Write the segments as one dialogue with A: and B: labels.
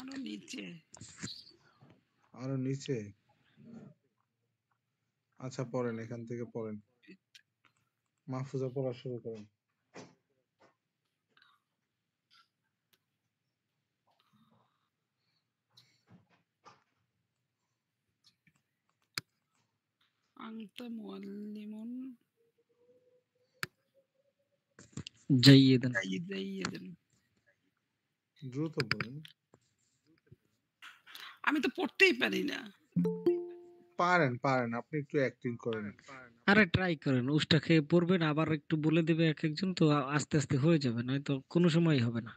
A: আরো নিচে।
B: আরো নিচে। আচ্ছা পড়েন, এখান থেকে পড়েন। মাহফুজা পড়া শুরু করেন।
A: আনতা মুআল্লিমুন
C: জাইয়িদান।
A: জাইয়িদান।
B: দ্রুত বলেন।
A: আমি তো পড়তেই পারি না।
B: পারেন পারেন, আপনি একটু অ্যাক্টিং করেন।
C: আরে ট্রাই করেন, উষ্টা খেয়ে পড়বেন, আবার একটু বলে দেবে এক একজন, তো আস্তে আস্তে হয়ে যাবে, নয়তো কোনো সময় হবে না।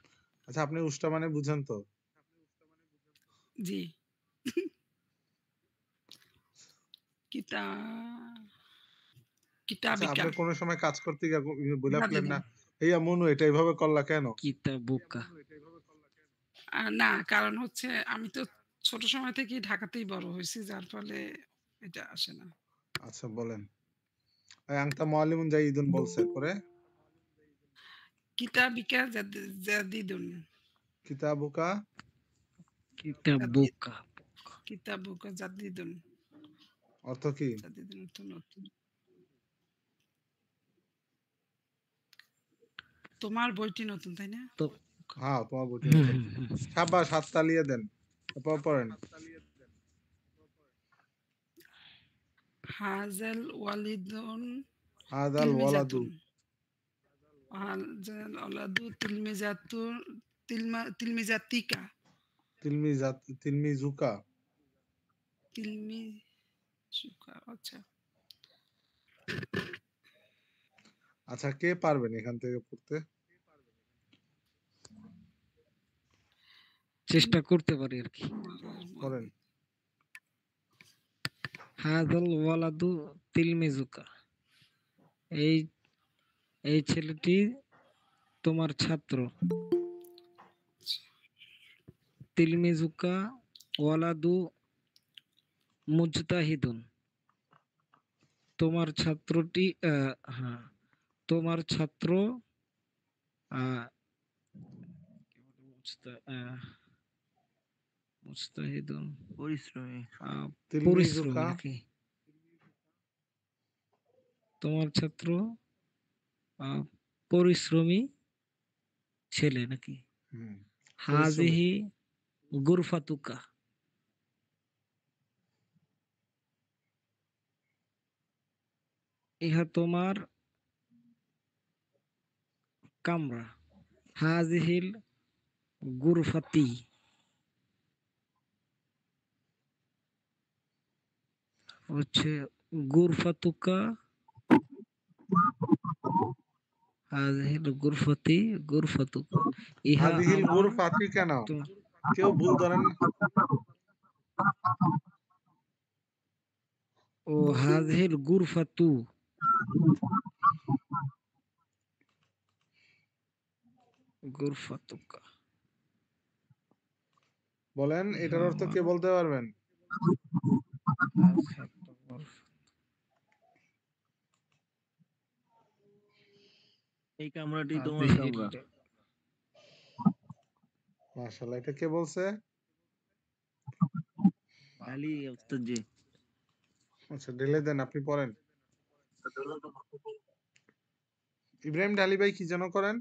B: আচ্ছা আপনি উষ্টা মানে বুঝেন তো?
A: জি। কিতা
B: আচ্ছা
A: কিতাবিকা
B: আপনি কোন সময় কাজ করতে গিয়ে বলে ফেলেন
A: জাদিদুন।
B: না, এইয়া মনু এটা এইভাবে করলা কেন?
C: কিতাবুকা।
A: না, কারণ হচ্ছে আমি তো ছোট সময় থেকেই ঢাকাতেই বড় হইছি, যার ফলে এটা আসে না।
B: আচ্ছা বলেন। আনতা মুআল্লিমুন জাইয়িদুন বলছে, পরে
A: কিতাবিকা জাদিদুন।
B: কিতাবুকা
A: জাদিদ
C: কিতাবুকা।
A: কিতাবুকা জাদিদুন।
B: অর্থ কি?
A: জাদিদুন অর্থ নতুন। তোমার বইটি নতুন, তাই না?
C: তো
B: হ্যাঁ তোমার বইটি
C: হুম,
B: নতুন।
C: হুম, হুম।
B: সাব্বাস, হাত তালিয়ে দেন। এরপর পড়েন।
A: হাজাল ওয়ালিদুন
B: হাদাল ওয়ালাদু।
A: তিলমিজাতুন। হাজাল ওয়ালাদু তিলমিজাতুন তিলমিজাতিকা।
B: তিলমিজুকা।
A: তিলমিজুকা। আচ্ছা।
B: আচ্ছা কে পারবেন এখান থেকে পড়তে?
C: চেষ্টা করতে পারি আর কি।
B: পড়েন।
C: হাযাল ওয়ালাদু তিলমিজুকা। এই এই ছেলেটি তোমার ছাত্র। তিলমিজুকা ওয়ালাদু মুজতাহিদুন। তোমার ছাত্রটি হ্যাঁ, তোমার ছাত্র আহ, মুজতাহিদুন
D: পরিশ্রমী।
C: পরিশ্রমী
B: তিলমিজুকা
C: নাকি? তোমার ছাত্র পরিশ্রমী ছেলে নাকি?
B: হুম পরিশ্রমী।
C: হাজিহি গুরফাতুকা। ইহা তোমার কামরা। হাজিহিল গুরফাতি হচ্ছে গুরফাতুকা। হাজিহিল গুরফাতি গুরফাতুকা। ইহা
B: হাদিহিল
C: আমার
B: গুরফাতি কেন?
C: তো
B: কেউ ভুল ধরেন না।
C: ও হাজিহিল গুরফাতু গুরফাতুকা।
B: বলেন
C: ইহা
B: এটার অর্থ কে
C: আমার
B: বলতে পারবেন?
C: হাজিহিল গুরফা।
D: এই কামরাটি তোমার
C: হাজিহিল
D: কামরা।
B: মাশাআল্লাহ, এটা কে বলছে?
D: আলী ওস্তাদ জি।
B: আচ্ছা ঢেলে দেন, আপনি পড়েন। ইব্রাহিম ঢালি ভাই কি যেন করেন?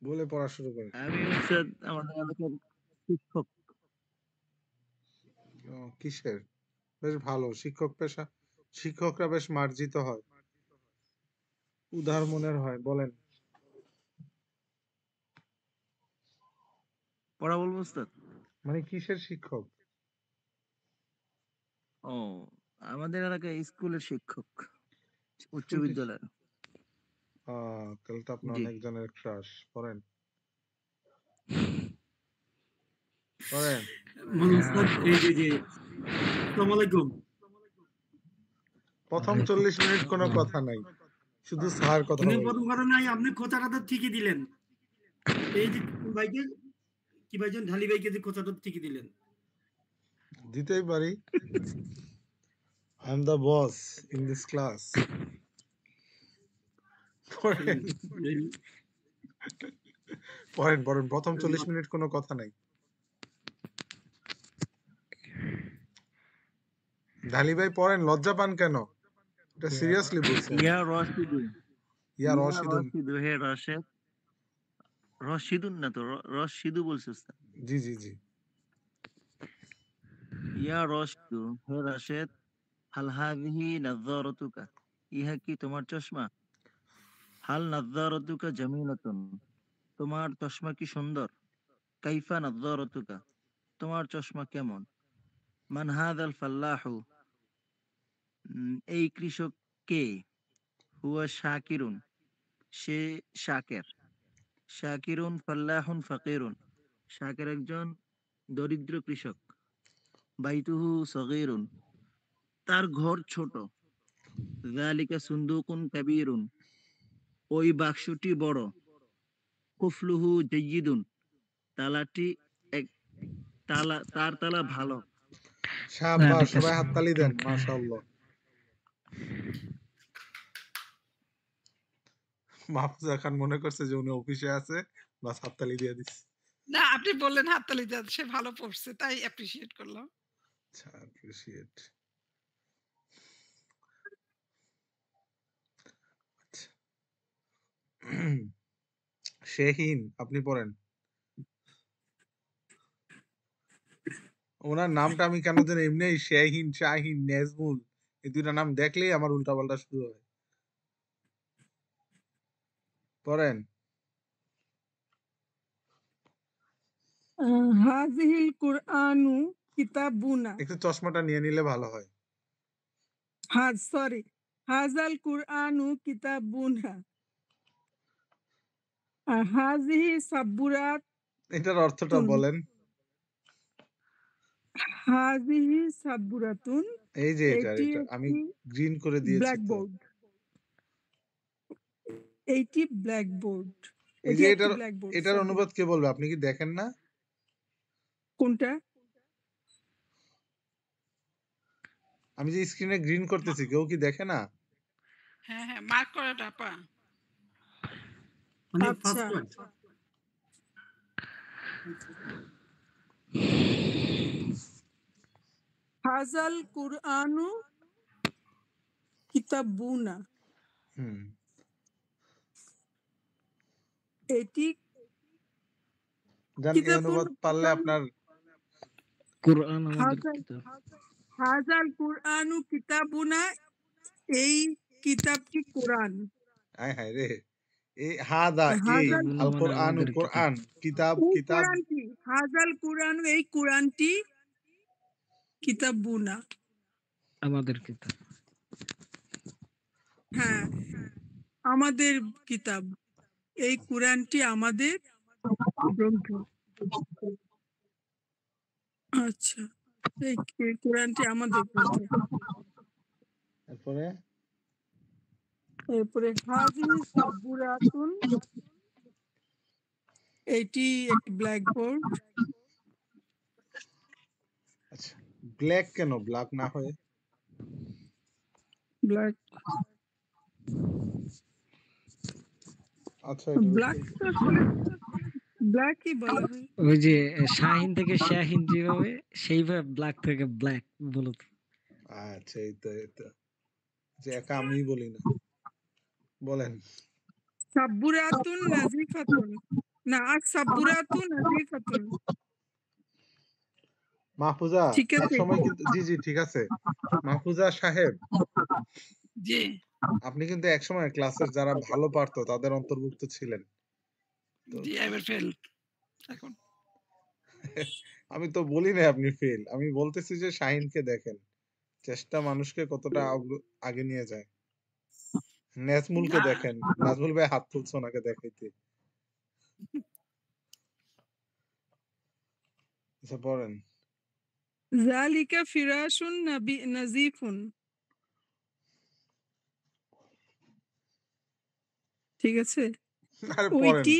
B: বলে পড়া শুরু করেন।
D: আমি ওস্তাদ আমাদের এলাকার শিক্ষক।
B: কিসের? বেশ ভালো, শিক্ষক পেশা। শিক্ষকরা বেশ মার্জিত হয়, উদার মনের হয়। বলেন।
D: পড়া বলবো ওস্তাদ?
B: মানে কিসের শিক্ষক?
D: ও, আমাদের এলাকায় স্কুলের শিক্ষক, উচ্চ
B: স্কুল টিচার।
D: বিদ্যালয়ের।
B: তাহলে তো আপনি
D: জি।
B: অনেক জনের ক্রাশ। পড়েন পড়েন।
E: ওস্তাদ এই যে আসসালামু আলাইকুম।
B: প্রথম
C: ওয়ালাইকুম
B: 40 মিনিট কোনো
C: আসসালাম।
B: কথা নাই, শুধু স্যার কথা
E: কিন্তু
B: বলবে।
E: প্রথম কথা নাই, আপনি খোঁচাটা তো ঠিকই দিলেন। এই যে ভাইকে কি ভাইজন ঢালি ভাইকে যে খোঁচাটা ঠিকই দিলেন।
B: দিতেই পারি। I am the boss in this class. পড়েন। পড়েন, পড়েন। প্রথম 40 মিনিট কোনো কথা নাই। ঢালি ভাই পড়েন, লজ্জা পান কেন? এটা সিরিয়াসলি বলছেন।
D: ইয়া রশিদু
B: ইয়া
D: ইয়া
B: রশিদুন।
D: রশিদু হে রশেদ রশিদুন না তো রশিদু বলছে স্যার।
B: জি, জি, জি।
D: ইয়া রশিদু হে রশেদ হাল হাযিহি নাযযারাতুকা, ইহা কি তোমার চশমা? হাল নাযযারাতুকা জামিলাতুন, তোমার চশমা কি সুন্দর? কাইফা নাযযারাতুকা, তোমার চশমা কেমন? মান হাযাল ফাল্লাহু, এই কৃষক কে? হুয়া শাকিরুন, সে শাকের। শাকিরুন ফাল্লাহুন ফাকিরুন, শাকের একজন দরিদ্র কৃষক। বাইতুহু সগীরুন, তার ঘর ছোট। যালিকা সুন্দুকুন কাবীরুন, ওই বাক্সটি বড়। কুফলুহু জাইয়িদুন, তালাটি এক তার তালা ভালো।
C: হ্যাঁ,
B: শাবাশ,
C: ঠিক
B: সবাই
C: আছে।
B: হাততালি দেন।
C: ওকে।
B: মাশাআল্লাহ। মাহফুজা খান মনে করছে যে উনি অফিসে আছে, বাস হাততালি দিয়ে দিচ্ছে।
A: না আপনি বললেন হাততালি দেন। সে ভালো পড়ছে তাই অ্যাপ্রিশিয়েট করলাম।
B: আচ্ছা, অ্যাপ্রিশিয়েট। আচ্ছা। শেহিন, আপনি পড়েন। ওনার নামটা আমি কেন জানি এমনি শেহিন, শাহিন, নেজমুল এই দুইটা নাম দেখলেই আমার উল্টাপাল্টা শুরু হয়। পড়েন।
F: হাযিহিল কুরআনু কিতাবুনা,
B: একটু চশমাটা নিয়ে নিলে ভালো হয়।
F: সরি, হাযাল কুরআনু কিতাবুনা, হাযিহি সাব্বুরাতুন,
B: এটার অর্থটা বলেন।
F: হাযিহি সাব্বুরাতুন,
B: এই যে এটা
F: এটি
B: আমি
F: একটি
B: গ্রিন করে দিয়েছি তো।
F: ব্ল্যাকবোর্ড। এইটি ব্ল্যাকবোর্ড।
B: এই
F: এটি
B: যে
F: একটি ব্ল্যাকবোর্ড।
B: এটার অনুবাদ কে বলবে? আপনি কি দেখেন না?
F: কোনটা?
B: আমি যে স্ক্রিনে গ্রিন করতেছি কেউ কি দেখে না?
A: হ্যাঁ, হ্যাঁ, মার্ক করাটা আপা।
E: মানে
F: আচ্ছা।
E: First word.
F: হাযাল কুরআনু কিতাবুনা,
B: হুম।
F: এটি
B: জান এই অনুবাদ পারলে আপনার
C: কুরআন আমাদের
F: হাযাল
C: কিতাব।
F: হাযাল কুরআনু কিতাবুনা, এই কিতাবটি কোরআন।
B: হায় হায় রে, এই হাদা এই
F: হাযাল
B: আল
C: মানে
B: কোরআন
C: আমাদের কিতাব।
B: কোরআন কিতাব
F: এই
B: কিতাব
F: কোরআনটি, হাযাল কুরআনু, এই কোরআনটি কিতাবুনা,
C: আমাদের কিতাব।
F: হ্যাঁ, আমাদের কিতাব। এই কোরআনটি আমাদের গ্রন্থ। আচ্ছা, এই কোরআনটি আমাদের গ্রন্থ।
B: তারপরে
F: এরপরে হাযিহি সাব্বুরাতুন, এটি একটি ব্ল্যাকবোর্ড।
B: আচ্ছা, ব্ল্যাক কেন ব্ল্যাক না হয়ে?
F: ব্ল্যাক
B: আচ্ছা, এটা
F: ব্ল্যাক তো আসলে ব্ল্যাকই বলা হয়।
C: ওই যে শাহিন থেকে শাহিন যেভাবে সেইভাবে ব্ল্যাক থেকে ব্ল্যাক বলত।
B: আচ্ছা, এই তো যে একা আমি বলি না। বলেন।
F: সাব্বুরাতুন নাজিফাতুন, না সাব্বুরাতু নাজিফাতুন,
B: মাহফুজা
F: ঠিক
B: এক
F: আছে।
B: সময় কিন্তু জি জি ঠিক আছে। মাহফুজা সাহেব,
A: জি।
B: আপনি কিন্তু এক সময় ক্লাসের যারা ভালো পারতো তাদের অন্তর্ভুক্ত ছিলেন। তো
A: জি, এবার ফেল এখন।
B: আমি তো বলি না আপনি ফেল, আমি বলতেছি যে শাহিনকে দেখেন চেষ্টা মানুষকে কতটা আগে নিয়ে যায়। নাজমুলকে
A: না,
B: দেখেন, নাজমুল ভাই হাত তুলছে ওনাকে দেখাইতে। আচ্ছা পড়েন।
F: যালিকা ফিরাশুন নাজিফুন, ঠিক আছে।
B: আরে পড়েন
F: ওইটি,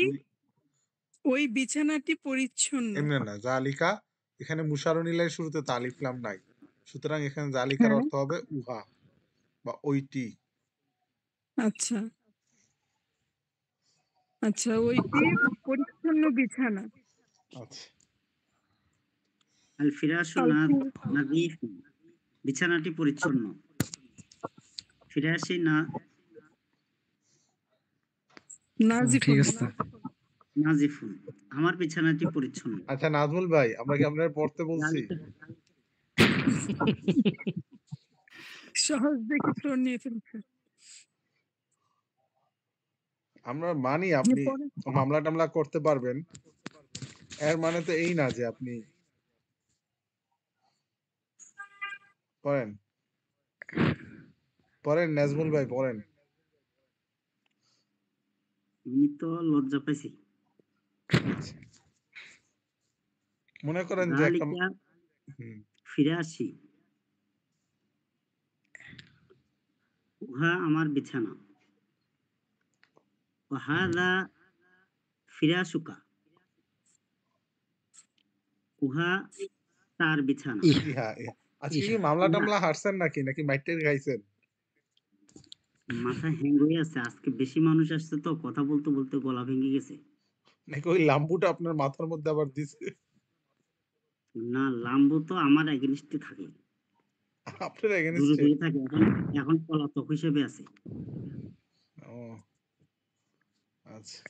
F: ওই বিছানাটি পরিচ্ছন্ন।
B: এমনি না, জালিকা এখানে মুশারুনিলের শুরুতে তো আলিফ লাম নাই, সুতরাং এখানে জালিকার
F: হ্যাঁ,
B: অর্থ হবে উহা বা ওইটি।
F: আচ্ছা আচ্ছা, ওইটি পরিচ্ছন্ন পরিচ্ছন্ন বিছানা।
B: আচ্ছা।
G: আল ফিরাশু
F: আল ফি
G: নাযীফুন, বিছানাটি পরিচ্ছন্ন। ফিরাশি
C: ঠিক
F: নাজিফুন।
C: আছে তো।
G: নাযীফুন, আমার বিছানাটি পরিচ্ছন্ন।
B: আচ্ছা নাজমুল ভাই, আমরা কি আপনার পড়তে বলছি?
F: সহজ দেখে ফ্লোর নিয়ে ফেলছে।
B: আমরা মানি
F: যে
B: আপনি
F: পরে
B: মামলা টামলা করতে পারবেন, এর মানে তো এই না যে আপনি পড়েন পড়েন নাজমুল ভাই পড়েন।
G: আমি তো লজ্জা পাইছি।
B: আচ্ছা। মনে করেন যে একটা
G: যালিকা
B: হুম,
G: ফিরাশি, উহা আমার বিছানা। ওয়া হাযা ফিরাশুকা, উহা তার বিছানা।
B: ইহা আজকে কি
C: ইহা
B: মামলা
G: উহা,
B: টামলা হারছেন নাকি মাইটের খাইছেন?
G: মাথা হ্যাং হয়ে আছে, আজকে বেশি মানুষ আসছে তো, কথা বলতে বলতে গলা ভেঙে গেছে।
B: নাকি ওই লাম্বুটা আপনার মাথার মধ্যে আবার দিছে?
G: না, লাম্বু তো আমার এগেনস্টে থাকে,
B: আপনার
G: দূরে
B: এগেনস্টে?
G: দূরে থাকে, এখন পলাতক হিসেবে আছে।
B: ও আচ্ছা।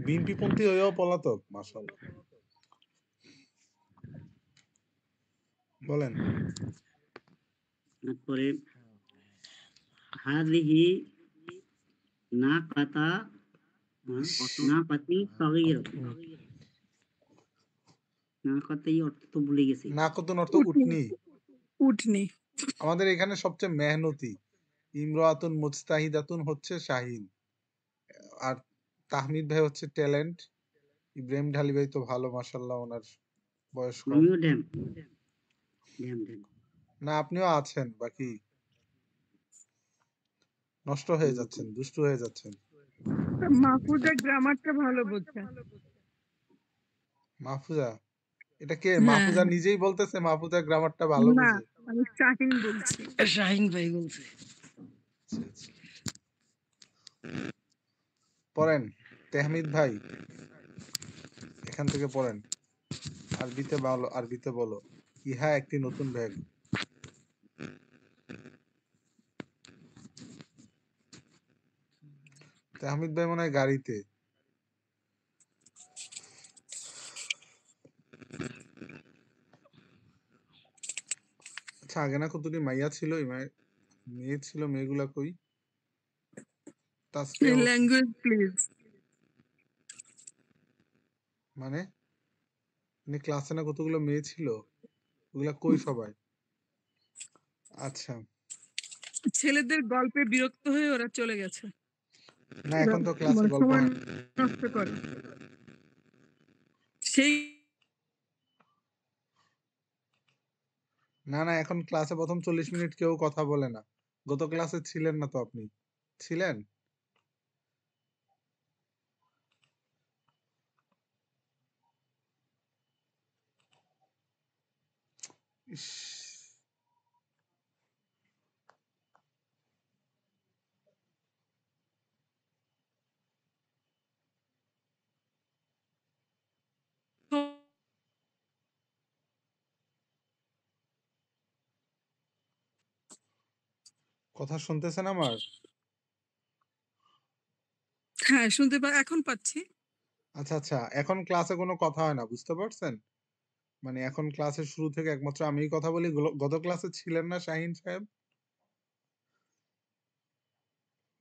B: বিএনপি পন্থী হয়েও পলাতক, মাশাআল্লাহ। বলেন।
G: তারপরে হাযিহি নাকাতা নাকাতি সাগীরাতুন, নাকাতি অর্থ তো ভুলে গেছি।
B: নাকতুন অর্থ
F: উটনি।
B: উটনি।
F: উটনি।
B: আমাদের এখানে সবচেয়ে মেহনতি ইমরাতুন মুজতাহিদাতুন হচ্ছে শাহিন, আর তাহমিদ ভাই হচ্ছে ট্যালেন্ট, ইব্রাহিম ঢালি ভাই তো ভালো মাশাআল্লাহ, ওনার বয়স কম।
G: আমিও ড্যাম ড্যাম ড্যাম
B: না আপনিও আছেন, বাকি নষ্ট হয়ে যাচ্ছেন, দুষ্টু হয়ে যাচ্ছেন।
F: মাহফুজা গ্রামারটা ভালো বোঝে।
B: মাহফুজা, এটা কে?
F: হ্যাঁ
B: মাহফুজা নিজেই বলতেছে মাহফুজা গ্রামারটা ভালো
F: না,
B: বুঝে।
F: আমি শাহিন বলছি।
C: শাহিন ভাই বলছে।
B: আচ্ছা, আচ্ছা। পড়েন তাহমিদ ভাই, এখান থেকে পড়েন। আরবিতে বলো ইহা একটি নতুন ব্যাগ। তাহমিদ ভাই মনে হয় গাড়িতে। আচ্ছা আগে না কতটি মাইয়া ছিল, মেয়ে ছিল, মেয়েগুলা কই? Tasfia Hossain
F: language please.
B: মানে ক্লাসে না কতগুলো মেয়ে ছিল, ওগুলা কই সবাই? আচ্ছা
F: ছেলেদের গল্পে বিরক্ত হয়ে ওরা চলে গেছে।
B: না,
F: ওরা
B: এখন তো ক্লাসে
F: মানে
B: গল্প
F: সময়
B: হয় না।
F: নষ্ট করে। সেই
B: না এখন ক্লাসে প্রথম 40 মিনিট কেউ কথা বলে না। গত ক্লাসে ছিলেন না তো আপনি? ছিলেন? ইস, কথা শুনতেছেন আমার?
F: হ্যাঁ, এখন পাচ্ছি।
B: আচ্ছা এখন ক্লাসে কোনো কথা হয় না, বুঝতে পারছেন? মানে এখন ক্লাসের শুরু থেকে একমাত্র আমিই কথা বলি। গত ক্লাসে ছিলেন না শাহিন সাহেব?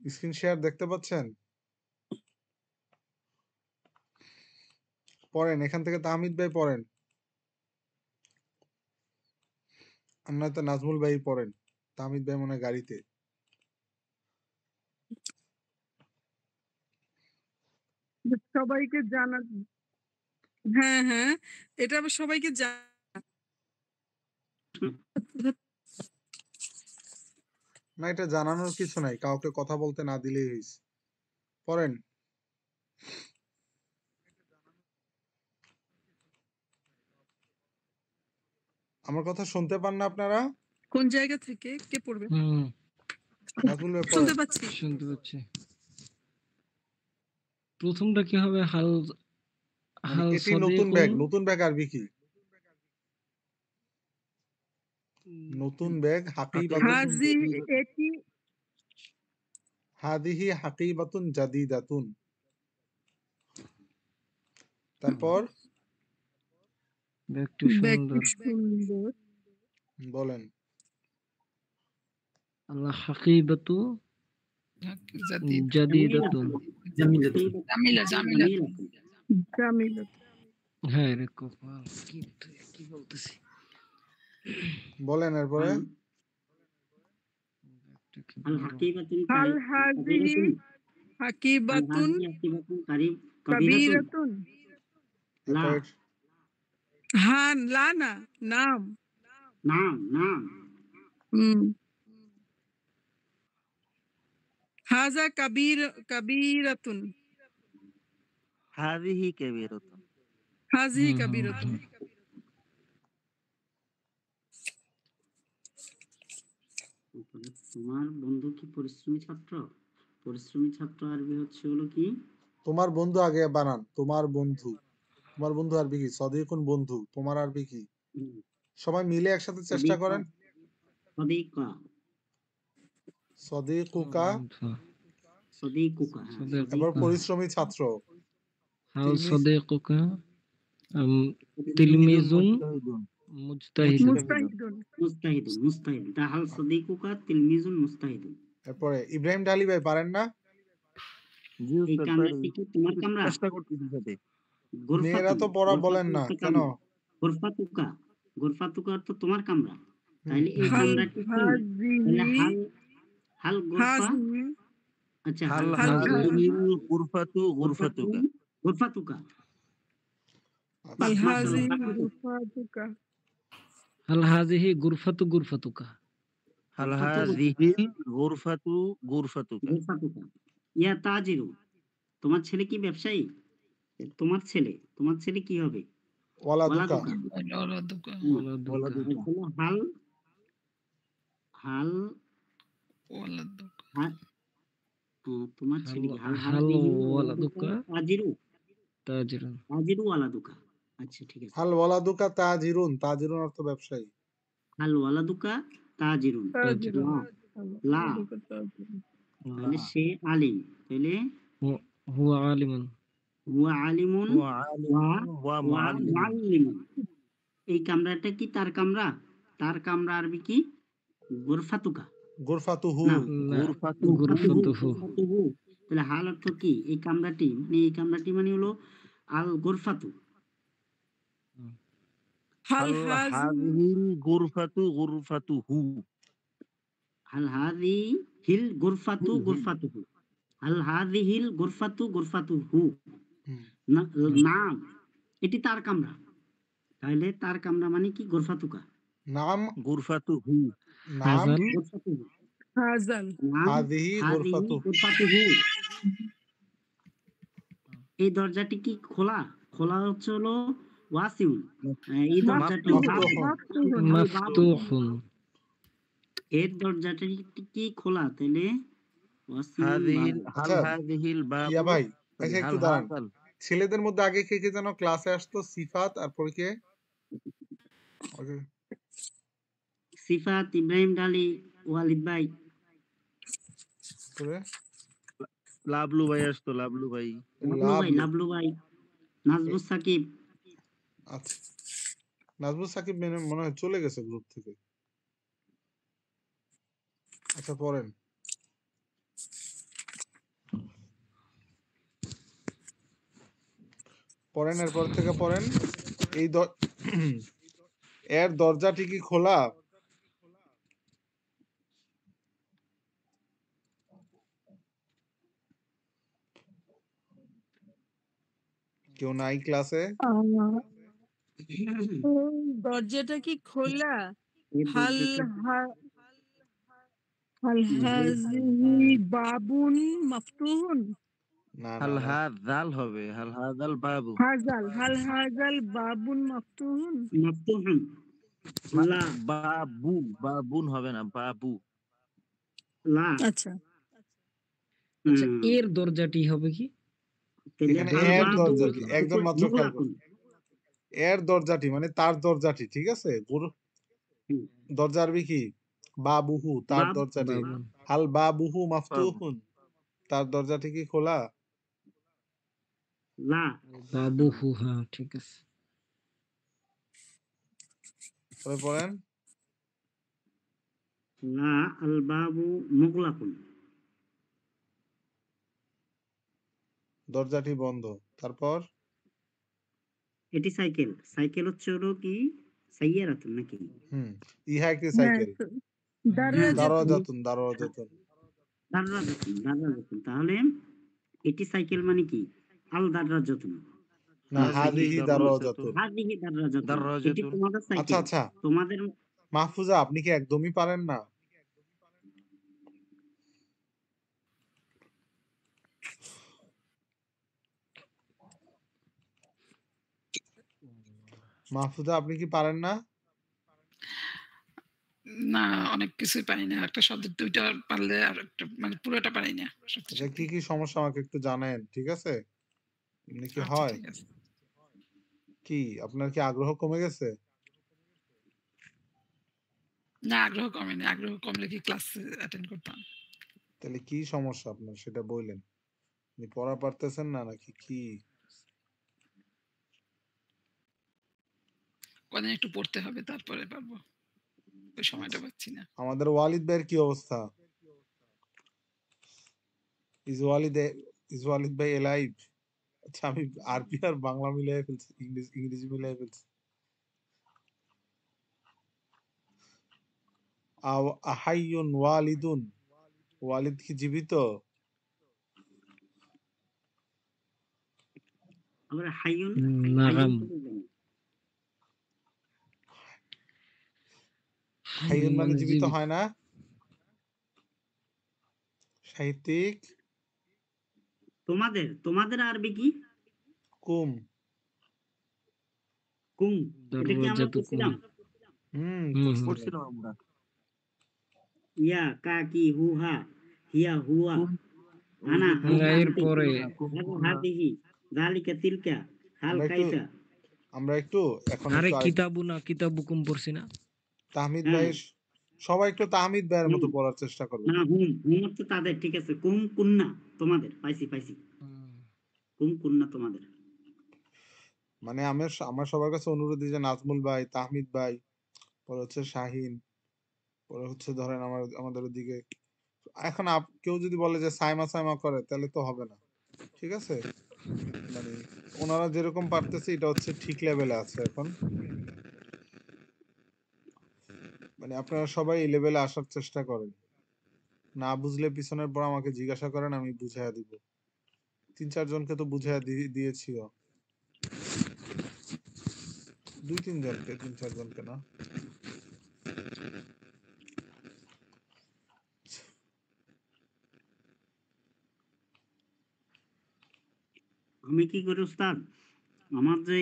B: স্ক্রিন শেয়ার দেখতে পাচ্ছেন? পড়েন এখান থেকে, তাহমিদ ভাই পড়েন, আর নয়তো নাজমুল ভাই পড়েন। তাহমিদ ভাই মনে হয় গাড়িতে।
F: সবাইকে জানা। হ্যাঁ হ্যাঁ, এটা আবার সবাইকে
B: না এটা জানানোর কিছু নাই, কাউকে কথা বলতে না দিলেই হইছে। পড়েন। আমার কথা শুনতে পান না আপনারা?
F: কোন জায়গা থেকে কে পড়বে?
B: নাজমুল ভাই
F: শুনতে
B: পড়েন।
F: পাচ্ছি।
C: শুনতে পাচ্ছি। প্রথমটা কি হবে? হাল
B: মানে
C: হাল
B: এটি নতুন
C: সাদিকুন
B: ব্যাগ, নতুন ব্যাগ আরবি কি? নতুন ব্যাগ হাকিবাতুন
F: হাজি এটি
B: হাদিহি হাকিবাতুন জাদিদাতুন। তারপর
C: ব্যাগটি
F: ব্যাগটি
C: সুন্দর।
F: সুন্দর।
B: বলেন।
C: আল হাকিবাতু
A: জাদিদ
C: জাদিদাতুন।
E: জামিলাতুন
A: জামিলা জামিলাতুন
F: জামিলাতুন।
C: হ্যাঁ, রে কপাল। কি বলতেছি?
B: বলেন এরপরে।
G: আল
C: ব্যাগটা কি
G: আল
C: বড়।
G: হাকিবাতুন
F: হাল হাজিহি
G: কাবিরাতুন আল
F: হাকিবাতুন
G: হাজি হাকিবাতুন কাবিরাতুন
F: কাবীরাতুন।
G: লা
B: এরপর
F: হ্যাঁ, লা না, নাম।
G: নাম
F: হুম। হাজা কাবীরাতুন।
D: হাযিহি কাবীরাতুন।
F: হাজিহি
C: হুম, হুম,
F: কাবীরাতুন।
C: হুম।
G: তোমার বন্ধু কি পরিশ্রমী ছাত্র? পরিশ্রমী ছাত্র আরবি হচ্ছে হলো কি?
B: তোমার বন্ধু আগে বানান। তোমার বন্ধু। তোমার বন্ধু আরবি কি? সদিকুন বন্ধু। তোমার আরবি কি? সবাই মিলে একসাথে চেষ্টা করেন।
G: সদিকা
B: সদিকুকা।
G: সদিকুকা হ্যাঁ
B: এবার
C: সদিকুকা।
B: পরিশ্রমী ছাত্র।
C: হাল
B: তিলমিজ
C: সাদিকুকা
D: তিলমিজুন
C: তিলমিজুন
D: মুজতাহিদুন।
C: মুজতাহিদুন।
G: মুস্তাহিদুন তা হাল সদিকুকা তিলমিজুন মুস্তাহিদুন।
B: এরপরে ইব্রাহিম ঢালি ভাই পারেন না?
D: জি
G: এই
D: উস্তাদ পারি।
G: কামরাটি কি তোমার কামরা?
D: চেষ্টা করতেছি সাথে।
B: মেয়েরা
G: গোরফাতুন
B: তো পড়া বলেন
G: গোরফাতুন
B: না
G: একটা
B: কেন?
G: কামরা। গোরফাতুকা তো তোমার কামরা।
B: হুম।
G: তাইলে এই
F: হাল
G: কামরাটি কি? তাহলে
F: হাজিহি
G: হাল গোরফা
F: হাজিহি
G: আচ্ছা
D: হাল
F: হাল
D: হাযিহিল গুরফাতু গুরফাতুকা।
G: গোরফাতুকা
B: আচ্ছা।
F: হাল
G: মাশাআল্লাহ
F: হাজিহি
G: তাকবীর।
F: গুরফাতুকা।
C: হাল হাযিহি গুরফাতুকা।
D: হাল
G: গোরফাতু
D: হাযিহিল গুরফাতু গুরফাতুকা।
G: গোরফাতুকা ইয়া তাজিরু তোমার ছেলে কি ব্যবসায়ী? তোমার ছেলে কি হবে?
B: ওয়ালাদুকা।
G: ওয়ালাদুকা
A: ওয়ালাদুকা
D: ওয়ালাদুকা।
G: তাহলে হাল
A: ওয়ালাদুকা
G: তোমার ছেলে কি? হাল
C: হাল
G: হাযিহি ওয়ালাদুকা
C: ওয়ালাদুকা তাজিরুন।
G: তাজিরু ওয়ালাদুকা। আচ্ছা ঠিক আছে।
B: হাল ওয়ালাদুকা তাজিরুন। তাজিরুন অর্থ ব্যবসায়ী।
G: হাল ওয়ালাদুকা তাজিরুন।
F: তাজিরুন।
G: লা তাহলে সে আলিম। তাহলে
C: হুয়া আলিমুন।
G: হুয়া আলিমুন
D: হুয়া
G: ওয়া
D: আলিমুন ওয়া
G: ওয়া
D: মুআল্লিমুন।
G: মুআল্লিমুন। এই কামরাটা কি তার কামরা? তার কামরা আরবি কি? গোরফাতুকা
B: গুরফাতুহু।
G: না
C: না,
D: গুরফাতুহু।
C: গুরফাতুহু।
G: গোরফাতুহু। তাহলে হাল অর্থ কি? এই কামরাটি মানে হলো আল গোরফাতু।
F: হাল
D: হাল
F: হাজিহি
D: হাযিহিল গুরফাতু গুরফাতুহু।
G: হাল হাযি হিল গোরফাতু
D: হিল।
G: গোরফাতুহু। হাল হাযিহিল গোরফাতু গোরফাতুহু।
B: হুম।
G: নাম এটি তার কামরা। তাহলে তার কামরা মানে কি? গোরফাতুকা
B: নাম
D: গুরফাতুহু।
B: নাম
C: হাজাল
G: গোরফাতুহু।
F: হাজাল
G: নাম
B: হাদিহি
G: হাযিহি
B: গুরফাতু।
G: গোরফাতুহু। এই দরজাটি কি খোলা? খোলা হচ্ছে হলো ওয়াসিউন। এই দরজাটি
B: মাফতুহুন।
F: মাফতুহুন।
C: মাফতুহুন।
G: এর দরজাটি কি খোলা? তাহলে ওয়াসিউন
D: হাল
B: আচ্ছা
D: হাযিহিল
B: ইয়া
D: বাবু
B: ভাই,
D: সরি
B: আচ্ছা
D: হাল
B: একটু দাঁড়ান।
D: হাযাল।
B: ছেলেদের মধ্যে আগে কে কে যেন ক্লাসে আসতো? সিফাত আর পরে কে? ওকে।
G: সিফাত, ইব্রাহিম ডালি, ওয়ালিদ ভাই,
B: পরে
D: লাবলু ভাই আসতো, লাবলু ভাই।
B: লাভলু।
G: লাবলু ভাই, নাজবুস সাকিব।
B: আচ্ছা নাজমুল সাকিব মনে হয় চলে গেছে গ্রুপ থেকে। আচ্ছা পড়েন। পড়েন এরপর থেকে পড়েন। এই এর দরজাটি কি খোলা? কেউ নাই ক্লাসে?
F: দরজাটা কি খোলা?
G: এই
F: হাল
G: দরজাটা
F: হাল হাজিহি বাবুন মাফতুহুন।
B: না না
D: হাল
B: না।
D: হাযাল হবে, হাল হাযাল বাবু।
F: হাল হাজাল বাবুন মাফতুহুন।
G: মাফতুহুন লা
D: বাবু, বাবুন হবে না, বাবু।
G: লা
F: আচ্ছা
C: আচ্ছা, এর দরজাটি হবে কি?
G: তাহলে
B: এখানে
C: দরজা
B: এর
C: তো
B: দরজাটি
C: বুঝলাম।
B: একজন মাত্র খেয়াল করুন। এর দরজাটি মানে তার দরজাটি, ঠিক আছে?
G: হুম,
B: দরজা আরবি কি? বাবুহু, তার
G: বাব
B: দরজাটি।
C: বাবু
B: হাল বাবুহু
D: বাবু
B: মাফতুহুন, তার দরজাটি কি খোলা?
G: লা
C: বাবু হু, হ্যাঁ ঠিক আছে।
B: পরে পড়েন।
G: লা আল বাবু মুগলাকুন।
B: দরজাটি বন্ধ। তারপর
G: এটি সাইকেল। সাইকেল হচ্ছে হলো কি সাইয়ারাতুন নাকি?
B: হুম, ইহা একটি
F: হ্যাঁ
B: সাইকেল।
G: হ্যাঁ,
F: দারওয়াজাতুন।
B: দারওয়াজাতুন।
G: দাররাজাতুন। তাহলে এটি সাইকেল মানে কি? আল দাররাজাতুন।
B: না,
D: হাযিহি
B: হাদিহি
D: দাররাজাতুন
B: দারওয়াজাতুন।
G: হাযিহি দাররাজাতুন। এটি
D: দাররাজাতুন
G: তোমাদের
B: আচ্ছা,
G: সাইকেল।
B: আচ্ছা।
G: তোমাদের
B: মাহফুজা, আপনি কি একদমই পারেন না? মাহফুজা, আপনি কি পারেন না?
A: না, অনেক কিছুই পারি না। একটা শব্দের ২ টা পারলে আরেকটা মানে পুরোটা পারি না। সত্যি,
B: আচ্ছা,
A: সত্যি।
B: কি সমস্যা আমাকে একটু জানায়েন, ঠিক আছে? এমনি কি
A: আচ্ছা
B: হয়?
A: ঠিক আছে।
B: কি আপনার কি আগ্রহ কমে গেছে?
A: না, আগ্রহ কমেনি। আগ্রহ কমলে কি ক্লাস অ্যাটেন্ড করতাম?
B: তাহলে কি সমস্যা আপনার সেটা বইলেন। আপনি পড়া পারতেছেন না নাকি কি?
A: কদিন একটু পড়তে হবে তারপরে পারবো। ওই সময়টা
B: আচ্ছা,
A: পাচ্ছি না।
B: আমাদের ওয়ালিদ ভাইয়ের কি অবস্থা? ইজ ওয়ালিদ ইজ ওয়ালিদ ভাই এলাইভ? আচ্ছা, আমি আরবি আর বাংলা মিলিয়ে ফেলছি, ইংরেজি মিলিয়ে ফেলছি। আহাইয়ুন ওয়ালিদুন, ওয়ালিদ কি জীবিত?
G: আমরা হাইয়ুন
C: নাগাম
G: তো বললাম।
B: হাইয়ুন মানে
C: মানে
B: জীবিত
C: জীবিত।
B: হয় না? সাহিত্যিক
G: তোমাদের আরবি কি?
B: কুম।
G: কুম। এটা কি আমরা
C: দারওয়াজাতুকুম।
G: পড়ছিলাম?
C: হুম হুম।
B: পড়ছিলেন।
D: পড়ছিলাম আমরা।
G: ইয়া কা কি হুহা হিয়া হুয়া
D: কুম ওই
G: আনা
D: যে কুম
G: আনতা
C: এর
G: আনতি
C: পরে
D: না কুম
G: হাযা
D: কুন্না
G: হাযিহি যালিকা তিলকা হাল
B: আমরা একটু
G: কাইফা।
B: আমরা একটু এখন
C: আরে
B: একটু
C: কিতাবু না কিতাবুকুম পড়ছি না?
B: তাহমিদ
G: হ্যাঁ,
B: ভাই, সবাই একটু তাহমিদ ভাইয়ের
G: হুম।
B: মতো পড়ার চেষ্টা করবেন।
G: না হুম হচ্ছে তাদের, ঠিক আছে। কুম কুন্না তোমাদের। পাইছি।
C: হুম।
G: কুম কুন্না তোমাদের।
B: মানে আমার সবার কাছে অনুরোধ যে নাজমুল ভাই, তাহমিদ ভাই, পরে হচ্ছে শাহিন, পরে হচ্ছে ধরেন আমাদের ওদিকে এখন কেউ যদি বলে যে সাইমা সাইমা করে তাহলে তো হবে না, ঠিক আছে? মানে ওনারা যেরকম পারতেছে এটা হচ্ছে ঠিক লেভেলে আছে এখন। মানে আপনারা সবাই এই লেভেলে আসার চেষ্টা করেন। না বুঝলে পিছনের পর আমাকে জিজ্ঞাসা করেন, আমি বুঝাইয়া দিব। ৩-৪ জনকে তো বুঝাইয়া দিয়েছিও। ২-৩ জনকে, ৩-৪ জনকে না।
G: আমি কি করি উস্তাদ, আমার যে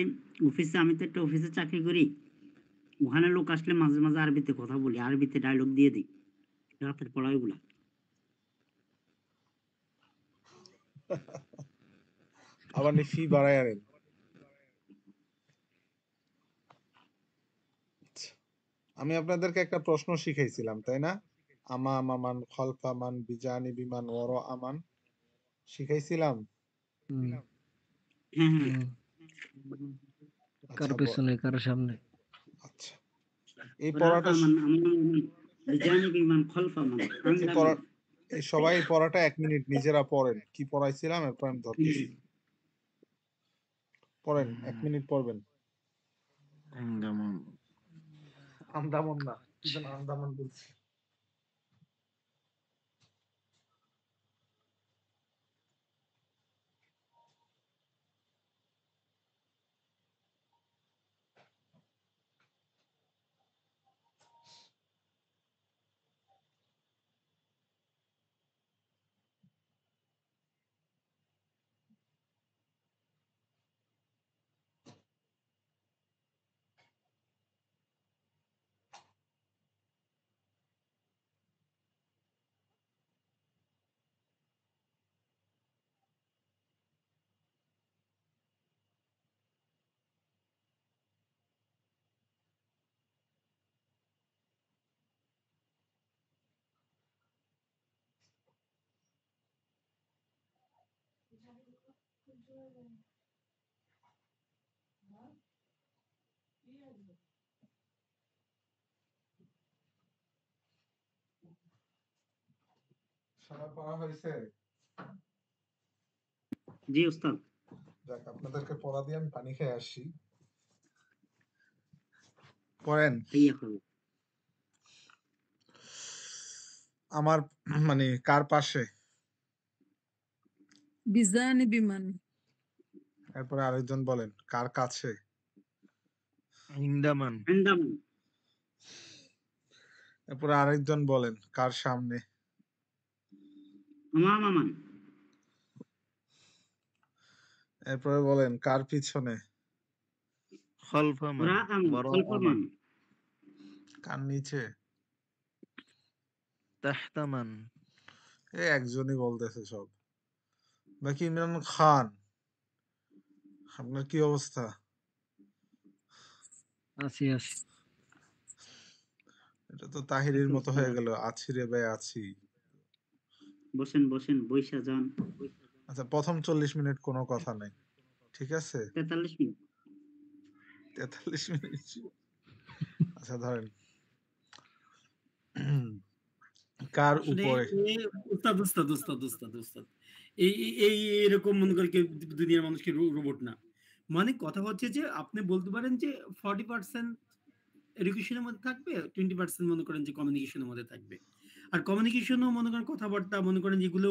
G: অফিসে, আমি তো একটা অফিসে চাকরি করি, ওখানে লোক আসলে মাঝে মাঝে আরবিতে কথা বলি, আরবিতে ডায়লগ দিয়ে দিই রাতের পড়াইগুলা।
B: আবার ফি বাড়ায় আনেন। আমি আপনাদেরকে একটা প্রশ্ন শিখাইছিলাম, তাই না? আমা মামান খলফা মান বিজানি বিমান ওর আমান শিখাইছিলাম।
C: হুম।
G: হ্যাঁ
C: হুম।
B: আচ্ছা
C: কারো পেছনে কারো সামনে।
B: আচ্ছা, এই
G: ওরা
B: পড়াটা
G: আমান আমান আমান বিজানি বিমান খলফা মান
B: এই
G: আন্দামান।
B: পড়া এই সবাই এই পড়াটা ১ মিনিট নিজেরা পড়েন। কি পড়াইছিলাম এরপর আমি ধরতেছি। পড়েন, ১ মিনিট পড়বেন।
D: আন্দামান
B: আন্দামান না, কি যেন আন্দামান বলছি। সারা পড়া হয়েছে?
G: জি উস্তাদ।
B: যাক, আপনাদেরকে পড়া দিয়ে আমি পানি খেয়ে আসি। পড়েন। আমার মানে কার পাশে?
F: বিজানি বিমান।
B: এরপরে আরেকজন বলেন কার কাছে?
D: ইন্দামান।
G: ইন্দামান।
B: এরপরে আরেকজন বলেন কার সামনে?
G: আমামান।
B: এরপরে বলেন কার পিছনে?
D: খলফামান।
G: রাআমান,
D: ওয়ারাআমান।
G: খলফামান।
B: কার নিচে?
D: তাহতামান।
B: এই একজনই বলতেছে সব। বাকি ইমরান খান, আপনার কি অবস্থা?
C: আছি আছি।
B: এটা তো তাহিরির মতো হয়ে গেল, আছি রে ভাই আছি।
G: বসেন বসেন, বইসা যান।
B: আচ্ছা, প্রথম 40 মিনিট কোনো কথা নাই, ঠিক আছে?
G: 43 মিনিট।
B: 43 মিনিট। আচ্ছা ধরেন কার
E: আসলে
B: উপরে?
E: উস্তাদ উস্তাদ উস্তাদ উস্তাদ উস্তাদ এই এই এরকম মনে করে কেউ দুনিয়ার মানুষকে রোবট না। মানে কথা হচ্ছে যে আপনি বলতে পারেন যে 40% এডুকেশনের মধ্যে থাকবে, 20% মনে করেন যে কমিউনিকেশনের মধ্যে থাকবে। আর কমিউনিকেশনও মনে করেন কথাবার্তা মনে করেন যেগুলো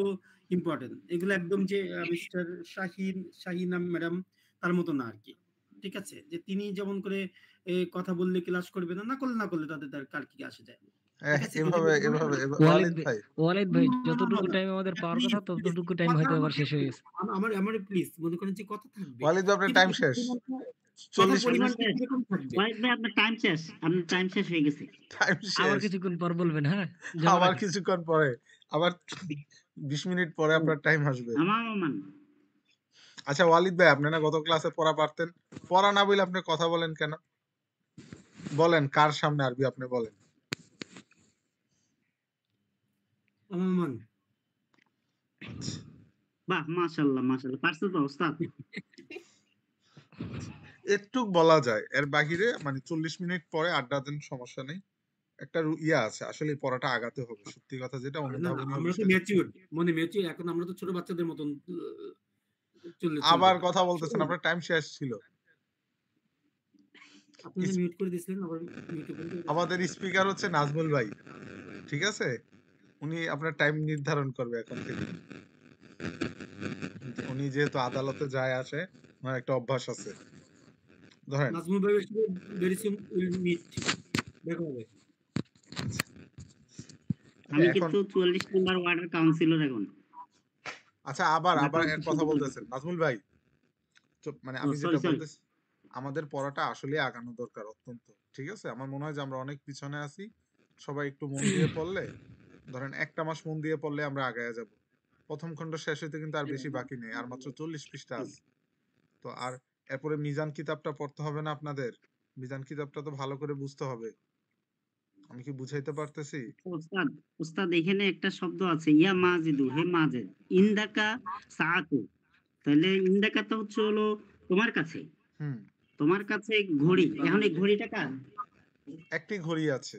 E: ইম্পর্টেন্ট, এগুলো একদম যে মিস্টার শাহিন ম্যাডাম তার মতো না আর কি। ঠিক আছে, যে তিনি যেমন করে কথা বললে ক্লাস করবে না, না করলে না করলে তাদের তার কার কি আসে যায়। ঠিক আছে, যদি
B: এভাবে
E: বলতে পারেন
B: এভাবে
C: ওয়ালিদ
B: ওয়ালিদ
C: ভাই,
B: ভাই,
C: ওয়ালিদ ভাই
E: না, না,
C: যতটুকু
E: না,
C: টাইম আমাদের পাওয়ার
E: প্লিজ,
C: কথা
E: প্লিজ,
C: ততটুকু টাইম
E: কথা
C: হয়তো আবার
E: আমাকে
C: শেষ হয়ে গেছে।
E: আমার প্লিজ মনে করেন যে কথা থাকবে,
B: ওয়ালিদ ভাই আপনার
E: কিন্তু
B: টাইম
E: কথার
B: শেষ।
E: পরিমাণটা
B: 40 মিনিট
E: পরিমাণটা কিরকম থাকবে।
G: ওয়াহিদ ভাই আপনার টাইম শেষ। আপনার টাইম শেষ হয়ে গেছে।
B: টাইম
C: আবার
B: শেষ।
C: কিছুক্ষণ পর বলবেন, হ্যাঁ যাওয়ার
B: আবার
C: আগে।
B: কিছুক্ষণ পরে, আবার 20 মিনিট পরে আপনার টাইম আসবে।
G: আমামান।
B: আচ্ছা ওয়ালিদ ভাই, আপনি না গত ক্লাসে পড়া পারতেন, পড়া না বলে আপনি কথা বলেন কেন? বলেন কার সামনে আরবি আপনি বলেন।
E: আমার
G: বাহ, মাশাআল্লাহ মাশাআল্লাহ, পারছেন তো ওস্তাদ।
B: একটু বলা যায়, এর বাহিরে মানে 40 মিনিট পরে আড্ডা দেন, সমস্যা নেই। একটা ইয়া আছে, আসলে পড়াটা আগাতে হবে, সত্যি কথা যেটা
E: না, না,
B: অনুধাবনীয়
E: আমরা তো
B: বিষয়।
E: ম্যাচিউর, মানে ম্যাচিউর, এখন আমরা তো ছোট বাচ্চাদের মতন চলবে
B: আবার
E: না।
B: কথা বলতেছেন, আপনার টাইম শেষ ছিল।
E: আপনি মিউট করে দিয়েছিলেন, আবার মিউট করে দিয়েছেন।
B: আমাদের স্পিকার হচ্ছে নাজমুল ভাই, ঠিক আছে? উনি আপনার টাইম নির্ধারণ করবে এখন থেকে। উনি যেহেতু আদালতে যায় আসে, ওনার একটা অভ্যাস আছে। ধরেন
E: নাজমুল ভাই ভেরি সুন উইল মিট, দেখা হবে।
G: আমি
B: এখন
G: কিন্তু 44 নাম্বার ওয়ার্ডের কাউন্সিলর এখন।
B: আচ্ছা, আবার
G: ঢাকা
B: আবার এক
G: উত্তর
B: কথা
G: সিটি
B: বলতেছেন
G: কর্পোরেশন।
B: নাজমুল ভাই, মানে
G: ও
B: আমি
G: সরি
B: যেটা
G: সরি।
B: বলতেছি, আমাদের পড়াটা আসলে আগানো দরকার অত্যন্ত, ঠিক আছে? আমার মনে হয় যে আমরা অনেক পিছনে আছি, সবাই একটু মন দিয়ে পড়লে, ধরেন একটা মাস মন দিয়ে পড়লে আমরা আগায়া যাব। প্রথম খণ্ড শেষ হইতে কিন্তু আর বেশি বাকি নেই, আর মাত্র 40 পৃষ্ঠা আছে। তো আর এরপরে মিজান কিতাবটা পড়তে হবে না আপনাদের? মিজান কিতাবটা তো ভালো করে বুঝতে হবে। আমি কি বুঝাইতে পারতেছি?
G: ওস্তাদ, ওস্তাদ এখানে একটা শব্দ আছে, ইয়া মাজিদু, হে মাজেদ, ইন্দাকা সাআতু। তাহলে ইন্দাকা তো হচ্ছে হলো তোমার কাছে।
B: হুম,
G: তোমার কাছে ঘড়ি, এখন এই ঘড়িটা কার?
B: একটি ঘড়ি আছে।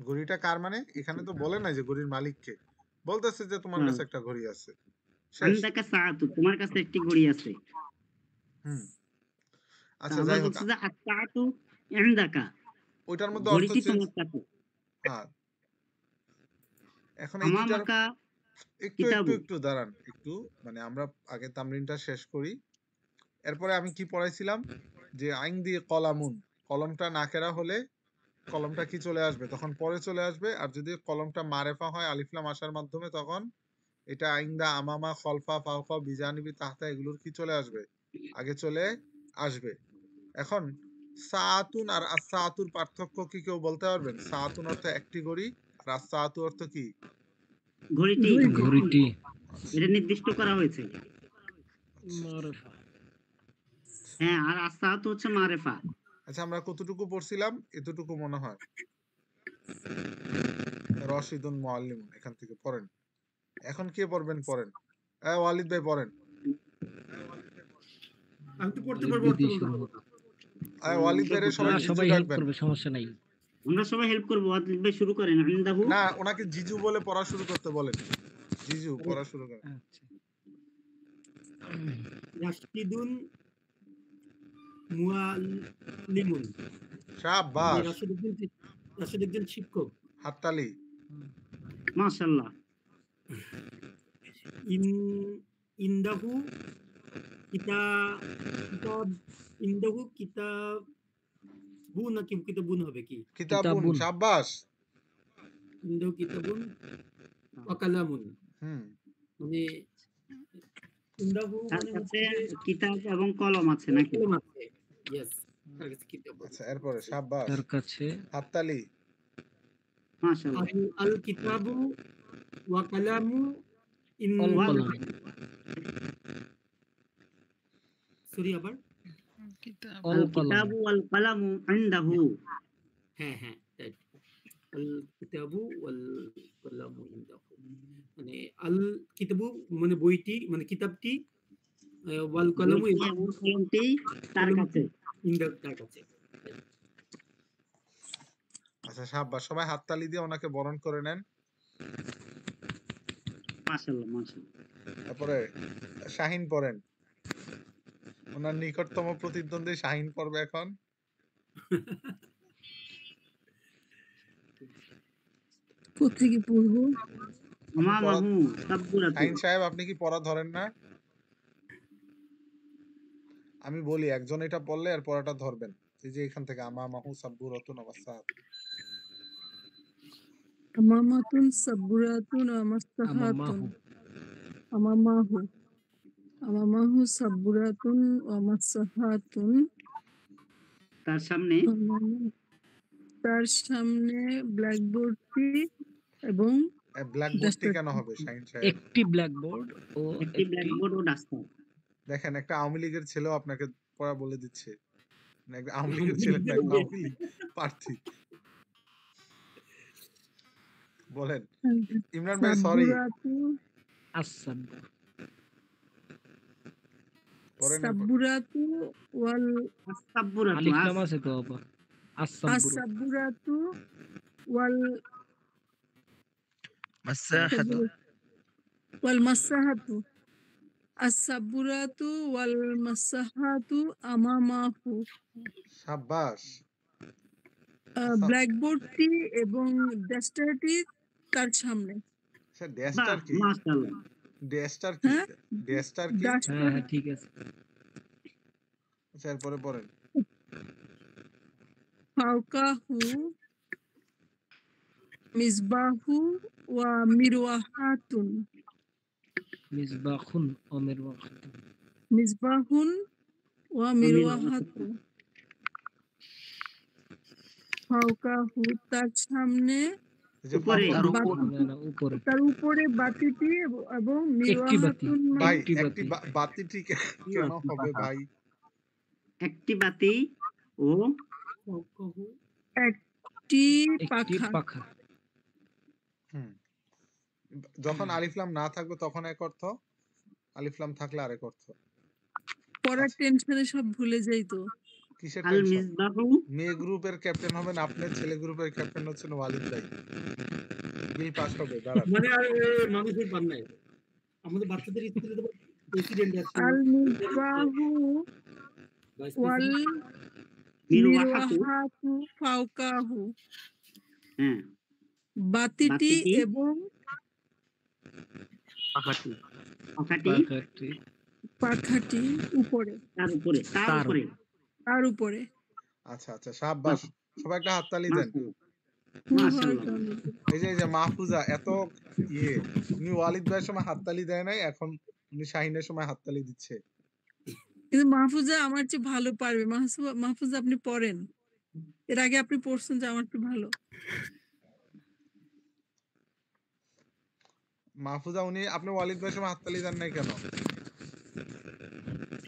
B: ঘড়িটা কার মানে এখানে তো বলে নাই যে ঘড়ির মালিক কে, বলতেছে যে তোমার
G: হ্যাঁ,
B: কাছে একটা ঘড়ি আছে, শেষ।
G: ইন্দাকা সাআতু, তোমার কাছে একটি ঘড়ি আছে।
B: হুম, আচ্ছা
G: আবার
B: যাই হোক,
G: বলছে যে আস-সাআতু ইন্দাকা,
B: ওইটার মধ্যে অর্থ
G: ঘড়িটি
B: চেঞ্জ।
G: তোমার কাছে।
B: হ্যাঁ, এখন এই দুইটার
G: আমামাকা
B: একটু একটু
G: কিতাবু।
B: একটু দাঁড়ান একটু, মানে আমরা আগে তামরিনটা শেষ করি। এরপরে আমি কি পড়াইছিলাম যে আইন দিয়ে কলামুন, কলমটা নাকেরা হলে কলমটা কি চলে আসবে, তখন পরে চলে আসবে। আর যদি কলমটা মারেফা হয় আলিফলাম আসার মাধ্যমে, তখন এটা আইন্দা আমামা খলফা ফাওফা বিজানিবি তাহতা এগুলোর কি চলে আসবে, আগে চলে আসবে। এখন সাআতুন আর আস-সাআতুর পার্থক্য কি কেউ বলতে পারবেন? সাআতুন অর্থ একটি ঘড়ি, আর আস-সাআতু অর্থ কি?
G: ঘড়িটি,
C: ঘড়িটি
G: এটা নির্দিষ্ট করা হয়েছে।
C: মারফা।
G: হ্যাঁ, আর আস-সাআতু হচ্ছে মারেফা।
B: আচ্ছা, আমরা কতটুকু পড়ছিলাম? এতটুকু মনে হয়। রশিদুন মুআল্লিমুন, এখান থেকে পড়েন। এখন কে পড়বেন পড়েন। ওয়ালিদ ভাই পড়েন।
E: আমি তো পড়তে
C: ওয়ালিদ
E: পারবো,
C: ভাই
E: অর্থ
C: দিয়ে
E: বলতে
C: শুরু
E: পারবো
C: হোক।
E: না।
B: ওয়ালিদ ভাইরে সবাই জিজু
C: সবাই হেল্প
B: ডাকবেন।
C: করবে, সমস্যা নাই।
G: আমরা সবাই হেল্প করবো। ওয়াজিদ ভাই শুরু করেন। ইনদাহু
B: না, ওনাকে জিজু বলে পড়া শুরু করতে বলেন। জিজু পড়া শুরু করেন।
C: আচ্ছা।
E: রাশিদুন মুআল্লিমুন। মানে
B: শাবাশ,
E: রাশিদ একজন শিক্ষক।
B: হাততালি।
G: মাশাআল্লাহ।
E: ইনদাহু ইনদাহু কিতাবুন নাকি কিতাবুন হবে কি?
B: কিতাবুন,
C: কিতাবুন।
B: শাবাশ।
E: ইনদাহু কিতাবুন ওয়া কালামুন। মানে ইনদাহু
G: তার
E: মানে
G: কাছে
E: হচ্ছে যে
G: কিতাব এবং কলম আছে নাকি?
E: কলম আছে। ইয়েস, তার কাছে কিতাব আছে।
B: আচ্ছা, এরপরে শাবাশ,
C: তার কাছে
B: হাততালি।
G: মাশাআল্লাহ।
E: আল কিতাবু ওয়া কালামু
C: অল কলাম।
E: সরি আবার
A: কিতাব
C: অল
G: আল
C: কলাম।
G: কিতাবু ওয়াল কালামু ইনদাহু।
E: হ্যাঁ রাইট। আল কিতাবু ওয়াল কালামু ইনদাহু। মানে আল কিতাবু মানে বইটি, মানে কিতাবটি, ওয়াল কলমু
G: বইটি এবং কলমটি তার কাছে।
E: তার কাছে।
B: আচ্ছা, শাবাশ। সবাই হাততালি দিয়ে ওনাকে বরণ করে নেন।
G: মাশাআল্লাহ মাশাআল্লাহ।
B: তারপরে শাহিন পড়েন। ওনার নিকটতম প্রতিদ্বন্দ্বী শাহিন পড়বে এখন।
F: কোত্থেকে পড়বো?
G: আমামাহু সাবগুরাতু।
B: শাহিন সাহেব, আপনি কি পড়া ধরেন না? আমি বলি, একজন এটা পড়লে আর পড়াটা ধরবেন। এই যে এখান থেকে আমামাহু সাব্বুরাতুন ওয়াসাহাত।
F: আমামাতুন সাবগুরাতুন আমাসাহাতুন।
C: আমামাহু।
F: আমামাহু আমামাহু সাবগুরাতুন আমাসাহাতুন।
G: তার সামনে
F: তার সামনে ব্ল্যাকবোর্ডটি এবং
B: ব্ল্যাকবোর্ডটি কেন হবে শাহিন সাহেব?
C: একটি ব্ল্যাকবোর্ড ও
G: একটি ব্ল্যাকবোর্ড ও ডাস্টার।
B: দেখেন, একটা আওয়ামী লীগের ছেলেও আপনাকে পড়া বলে দিচ্ছে। না, একটা আওয়ামী লীগের ছেলে না, একটা আওয়ামী লীগ প্রার্থী। বলেন ইমরান ভাই, সরি।
F: সাবগুরাতু
C: আস-সাব্বু।
B: পড়েন।
F: সাবগুরাতু ওয়াল
G: আস-সাবগুরাতু।
C: আলিফ লাম আছে তো আবার। আস-সাব্বু।
F: আস-সাবগুরাতু ওয়াল
D: মাসাহাতু।
F: ওয়াল মাসাহাতু। আস-সাবগুরাতু ওয়াল মাসাহাতু আমামাহু।
B: শাবাশ।
F: ব্ল্যাকবোর্ডটি এবং ডাস্টারটি তার সামনে।
B: স্যার, ড্যাস্টার কি?
G: মাশাআল্লাহ।
B: ড্যাস্টার কি?
F: হ্যাঁ?
B: ড্যাস্টার কি?
F: ডাস্টার
C: হ্যাঁ ঠিক আছে।
B: আচ্ছা, এরপরে পড়েন।
F: ফাওকাহু মিসবাহু ওয়া মিরওয়াহাতুন।
C: মিসবাহুন ও মিরওয়াহাতুন।
F: মিসবাহুন ওয়া মিরওয়াহাতুন। ফাওকাহু তার সামনে,
B: এই যে
G: উপরে।
B: ফাঁকা-
D: তার উপর।
C: না, উপরে।
F: তার উপরে বাতিটি এবং
C: একটি বাতি।
F: মিরওয়াহাতুন
B: ভাই,
C: একটি
B: একটি বাতিটি কেন হবে ভাই?
G: একটি বাতি ও
F: একটি
C: একটি
F: পাখা।
C: পাখা।
B: যখন আলিফলাম না থাকবে তখন এক অর্থ, আলিফলাম থাকলে আরেক অর্থ।
F: পড়ার টেনশনে সব ভুলে যাই তো।
B: কিসের
G: আল
B: টেনশন?
G: মিসবাহু।
B: মেয়ে গ্রুপের ক্যাপ্টেন হবেন আপনি, ছেলে গ্রুপের ক্যাপ্টেন হচ্ছেন ওয়ালিদ ভাই। বিল পাস হবে, দাঁড়ান।
E: মানে আর মানুষের পান নাই। আমাদের বাচ্চাদের স্কুলে তো প্রেসিডেন্ট আছে।
F: আল মিসবাহু
E: ভাইস
F: ওয়াল
E: প্রেসিডেন্ট।
G: মিরওয়াহাতু।
F: মিরওয়াহাতু ফাওকাহু।
G: হ্যাঁ।
F: বাতিটি
G: বাতিটি
F: এবং
D: পাখাটি।
G: পাখাটি
C: পাখাটি
F: পাখাটি উপরে।
G: তার উপরে। তার
C: তার
G: উপরে।
F: তার উপরে।
B: আচ্ছা আচ্ছা, শাবাশ। সবাই একটা হাততালি দেন।
G: মাশাআল্লাহ।
B: এই যে মাহফুজা এত উনি ওয়ালিদ ভাইয়ের সময় হাততালি দেয় নাই, এখন উনি শাহিনের সময় হাততালি দিচ্ছে।
F: কিন্তু মাহফুজা আমার চেয়ে ভালো পারবে। মাহফুজা আপনি পড়েন। এর আগে আপনি পড়ছেন যে আমার চেয়ে ভালো।
B: মাহফুজা, আপনি ওয়ালিদ ভাইয়ের সময় হাততালি দেন নাই কেন?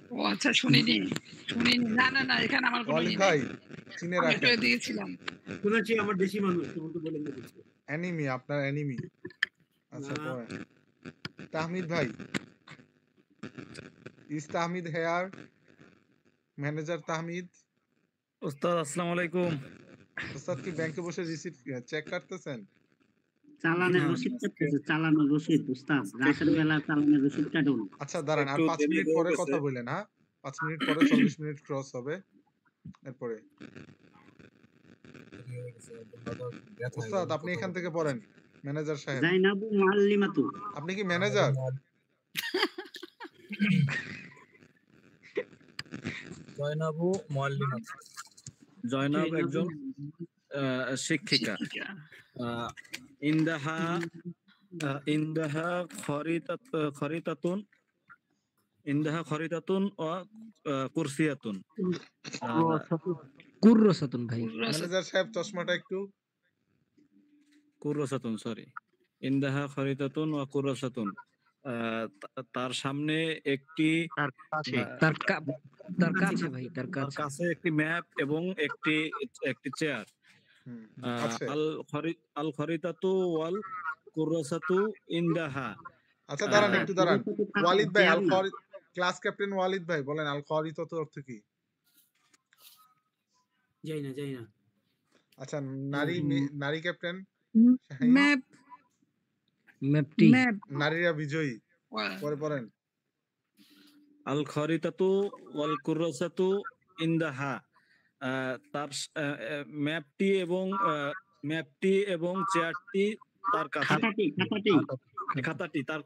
A: ও আচ্ছা, শুনিনি। না, এখানে আমার কোনো
B: ওয়ালিদ ভাই চিনে
A: আমি একটু
B: রাখেন।
A: এদিকে ছিলাম।
E: শুনেছি আমার দেশি মানুষ, তোমাকে বলে দিয়েছে।
B: অ্যানিমি, আপনার অ্যানিমি। আচ্ছা,
E: না।
B: পড়েন। তাহমিদ ভাই, ইস তাহমিদ হেয়ার? ম্যানেজার তাহমিদ?
H: ওস্তাদ আসসালামু আলাইকুম।
B: ওস্তাদ কি ব্যাংকে বসে রিসিট চেক কাটতেছেন?
G: চালানের
H: না,
G: রসিদ
H: আজকে
G: কাটতেছে, চালানের রসিদ উস্তাদ। রাতের
H: একটু
G: বেলা চালানের রসিদ কাটুন।
B: আচ্ছা দাঁড়ান, আর
H: একটু
B: 5
H: দেরি
B: মিনিট
H: হয়ে
B: পরে
H: গেছে।
B: কথা বললেন, হ্যাঁ? 5 মিনিট পরে 40 মিনিট ক্রস হবে। এরপরে ওস্তাদ আপনি এখান থেকে পড়েন, ম্যানেজার সাহেব।
G: জাইনাবু মুআল্লিমাতু।
B: আপনি কি ম্যানেজার?
H: জয়নাবু মুআল্লিমা। জয়নাব একজন শিক্ষিকা।
A: শিক্ষিকা।
H: ইন্দাহা ইন্দাহা খরিতাতুন ইন্দাহা খরিতাতুন ও কুরসিয়াতুন।
C: কুর্রসাতুন ভাই।
B: ম্যানেজার সাহেব চশমাটা একটু
H: কুরসাতুন, সরি। ইন্দাহা খরিতাতুন ও কুরসাতুন। তার সামনে একটি
D: তার কাছে
C: তার কাছে ভাই, তার
H: তার
C: কাছে।
H: কাছে একটি ম্যাপ এবং একটি চেয়ার।
B: আছে।
H: আল খরিতাতু ওয়াল কুরসাতু ইন্দাহা।
B: আচ্ছা দাঁড়ান, একটু দাঁড়ান। ওয়ালিদ ভাই,
G: চেয়ার
B: আল
G: না।
B: খরি ক্লাস ক্যাপ্টেন ওয়ালিদ ভাই বলেন আল খরিতাত অর্থ কি?
E: যাই না।
B: আচ্ছা নারী ক্যাপ্টেন
F: ম্যাপ
C: ম্যাপটি।
F: ম্যাপ
B: নারীরা বিজয়ী। পরে পড়েন।
H: আল খরিতাতু ওয়াল কুরসাতু ইন্দাহা। তার ম্যাপটি এবং চেয়ারটি তার কাছে।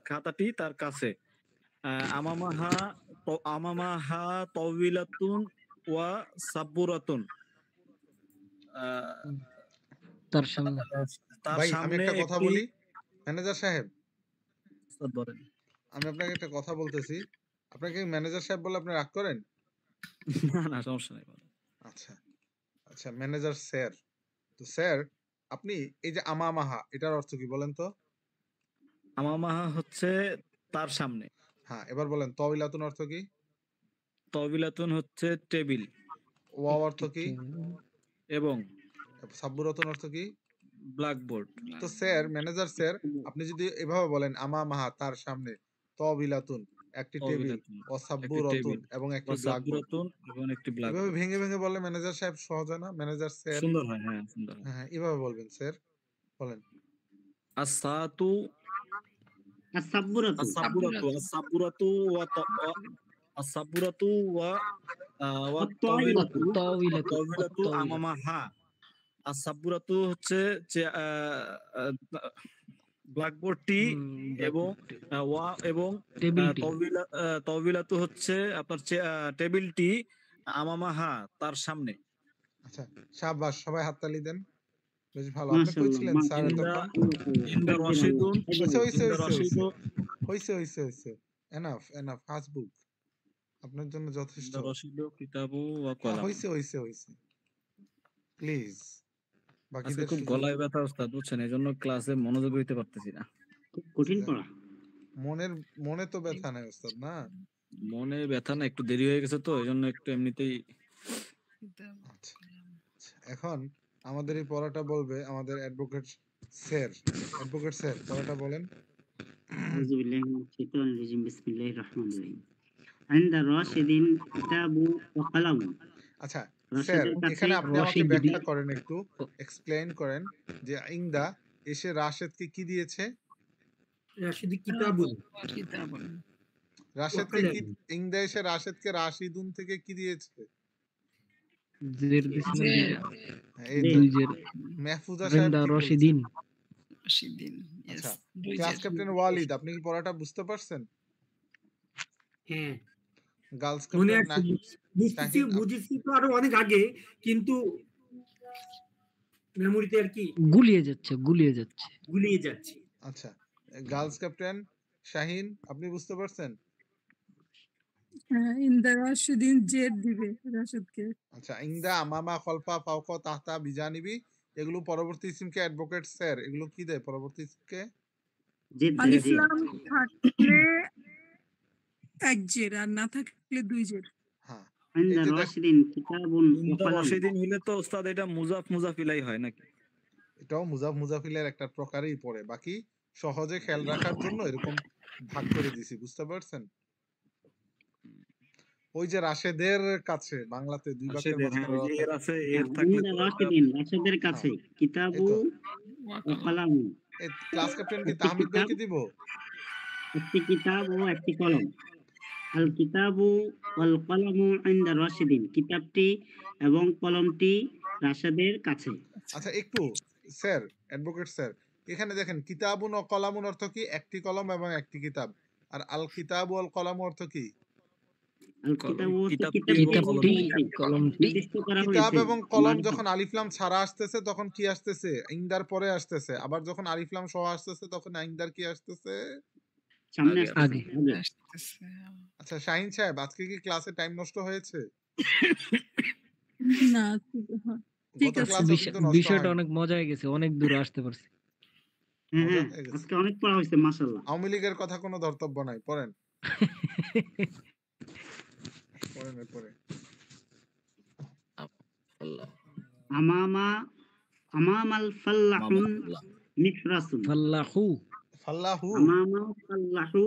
H: খাতাটি তার কাছে। আমামাহা তাওবিলাতুন ওয়া সাবুরাতুন।
C: তার সামনে।
H: তার
B: ভাই আমি
H: সামনে
B: একটা কথা বলি, ম্যানেজার সাহেব,
H: বলেন।
B: আমি আপনাকে একটা কথা বলতেছি। আপনাকে ম্যানেজার সাহেব বলে আপনি রাগ করেন?
H: না সমস্যা নেই।
B: আচ্ছা আচ্ছা, ম্যানেজার স্যার। তো স্যার আপনি এই যে আমামাহা এটার অর্থ কি বলেন তো?
H: আমামাহা হচ্ছে তার সামনে।
B: হ্যাঁ, এবার বলেন তাওবিলাতুন অর্থ কি?
H: তাওবিলাতুন হচ্ছে টেবিল।
B: ওয়া অর্থ কি?
H: এবং
B: সাব্বুরাতুন অর্থ কি?
H: ব্ল্যাকবোর্ড।
B: তো স্যার, ম্যানেজার স্যার, আপনি যদি এভাবে বলেন আমামাহা তার সামনে, তাওবিলাতুন একটি টেবিল, অসাব্বুরাতুন এবং একটি ব্ল্যাকবোর্ড,
H: এবং একটি
B: এভাবে
H: ব্ল্যাকবোর্ড।
B: ভেঙে ভেঙে বললে ম্যানেজার সাহেব সহজ হয় না? ম্যানেজার স্যার
H: সুন্দর হয়, হ্যাঁ সুন্দর হয়।
B: হ্যাঁ, এভাবে বলবেন স্যার, বলেন।
H: আস-সাআতু
G: আস-সাব্বুরাতু।
H: আস-সাবুরাতু ওয়া তাওবিলাতু আমামাহা। আস-সাবুরাতু হচ্ছে ব্ল্যাকবোর্ডটি এবং তাওবিলাতু হচ্ছে আপনার টেবিলটি আমামাহা তার সামনে।
B: আচ্ছা শাবাশ, সবাই হাততালি দেন। বেশ ভালো। আপনি কই ছিলেন স্যার এতক্ষণ?
H: ইন্দা রাশিদুন
B: হইছে। এনাফ হাসবুক। আপনার জন্য যথেষ্ট।
H: রাশিদু কিতাবু ওয়া কলাম।
B: হইছে। প্লিজ
H: আজকে খুব গলায় ব্যথা ওস্তাদ, বুঝছেন, এজন্য ক্লাসে মনোযোগ দিতে পারতেছি না।
G: কঠিন পড়া।
B: মনে তো ব্যথা নাই ওস্তাদ, না?
H: মনে ব্যথা না, একটু দেরি হয়ে গেছে তো এজন্য একটু এমনিতেই।
B: আচ্ছা, এখন আমাদের এই পড়াটা বলবে আমাদের অ্যাডভোকেট স্যার। অ্যাডভোকেট স্যার পড়াটা বলেন।
G: আউযু বিল্লাহি মিনাশ শাইতানির রাজিম। বিসমিল্লাহির রহমানির রহিম। ইনদা রাশিদিন কিতাবু ওয়া কলাম।
B: আচ্ছা স্যার, এখানে আপনি আমাকে ব্যাখ্যা করেন, একটু এক্সপ্লেইন করেন যে ইনদা এসে রাশেদকে কি দিয়েছে?
E: রাশিদি কিতাবুন।
B: রাশেদকে কি ইনদা এসে রাশেদকে রাশিদুন থেকে কি দিয়েছে?
C: জের দিছিল।
B: এই তো মাহফুজা সাহেব কি
C: রাশিদিন।
B: আচ্ছা, ক্লাস ক্যাপ্টেন ওয়ালিদ, আপনি কি পড়াটা বুঝতে পারছেন?
E: হ্যাঁ,
B: গার্লস
E: মনে
B: ক্যাপ্টেন
E: আছে, বুঝেছি তো আরো অনেক আগে, কিন্তু মেমোরিতে আর কি
C: গুলিয়ে যাচ্ছে।
B: আচ্ছা, গার্লস ক্যাপ্টেন শাহিন, আপনি বুঝতে পারছেন?
F: ইন্দা রাশিদিন জেড দিবে রাশিদকে।
B: আচ্ছা, ইনদা আমামা খলফা ফাওকা তাহতা বিজানিবি, এগুলো পরবর্তী ইসমকে অ্যাডভোকেট স্যার এগুলো কি দেয় পরবর্তী ইসমকে?
F: আলিফ লাম থাকলে এক জের, আর না থাকলে দুই জের।
B: হ্যাঁ,
G: ইনদা রাশিদিন কিতাবুন ওয়া কলাম।
H: রাশিদিন হইলে তো ওস্তাদ এটা মুজাফ ইলাই হয় নাকি?
B: এটাও মুজাফিলের একটা প্রকারই পড়ে, বাকি সহজে খেয়াল রাখার জন্য এরকম ভাগ করে দিছি, বুঝতে পারছেন? ওই যে রাশেদের কাছে বাংলাতে ২ বাক্যের
H: রাশেদের, হ্যাঁ,
B: মাঝখানে
H: ওই
B: র
H: যে এর
B: থাকে।
H: আছে,
G: হ্যাঁ,
H: এর থাকলে
G: ইনদা
H: তো এটা
G: রাশিদিন রাশেদের
B: হ্যাঁ,
G: কাছে
B: এই
G: কিতাবু
B: তো।
G: ও
A: ওয়াকালাম।
G: কলামু
B: এই ক্লাস ক্যাপ্টেন কি
G: একটি
B: তাহমিদ
G: কিতাব
B: ভাইকে দিব?
G: একটি কিতাব ও একটি কলম। আল কিতাবু ওয়াল কলামু ইনদা রাশিদিন, কিতাবটি এবং কলমটি রাশেদের কাছে।
A: আচ্ছা।
B: আচ্ছা একটু স্যার, অ্যাডভোকেট স্যার, এখানে দেখেন কিতাবুন ও কলামুন অর্থ কি? একটি কলম এবং একটি কিতাব। আর আল কিতাবু ওয়াল কলামু অর্থ কি?
G: আল কিতাবু হচ্ছে
H: কিতাবটি
G: কিতাবটি
H: এবং
G: এবং
C: কিতাবটি,
H: কলমটি।
G: কলমটি
C: কলমটি।
G: নির্দিষ্ট করা
B: কিতাব
G: হয়েছে
B: এবং কলম
G: মারফা
B: যখন আলিফ লাম ছাড়া আসতেছে তখন কি আসতেছে? ইনদার পরে আসতেছে। আবার যখন আলিফ লাম সহ আসতেছে তখন ইনদার কি আসতেছে?
G: সামনে
H: আগে
G: আসতেছে
C: আগে।
G: আগে।
A: আসতেছে।
B: আচ্ছা শাহিন সাহেব, আজকে কি ক্লাসে টাইম নষ্ট হয়েছে?
F: না, ঠিক
B: গত
F: আছে।
B: ক্লাসেও কিন্তু নষ্ট
C: বিষয়টা
B: হয়নি।
C: অনেক মজা হয়ে গেছে, অনেক দূর আসতে পারছি।
G: হ্যাঁ
B: মজা
G: হ্যাঁ,
B: হয়ে গেছে।
G: আজকে অনেক পড়া হয়েছে মাশাআল্লাহ।
B: আওয়ামী লীগের কথা কোনো ধর্তব্য নাই। পড়েন, পড়েন এরপরে।
H: আল্লাহ
G: আমামা আমামাল ফাল্লাহুন
H: মামাল্লাহ।
G: মিহরাসুন।
C: ফাল্লাহু।
B: ফাল্লাহু,
G: আমামা ফাল্লাহু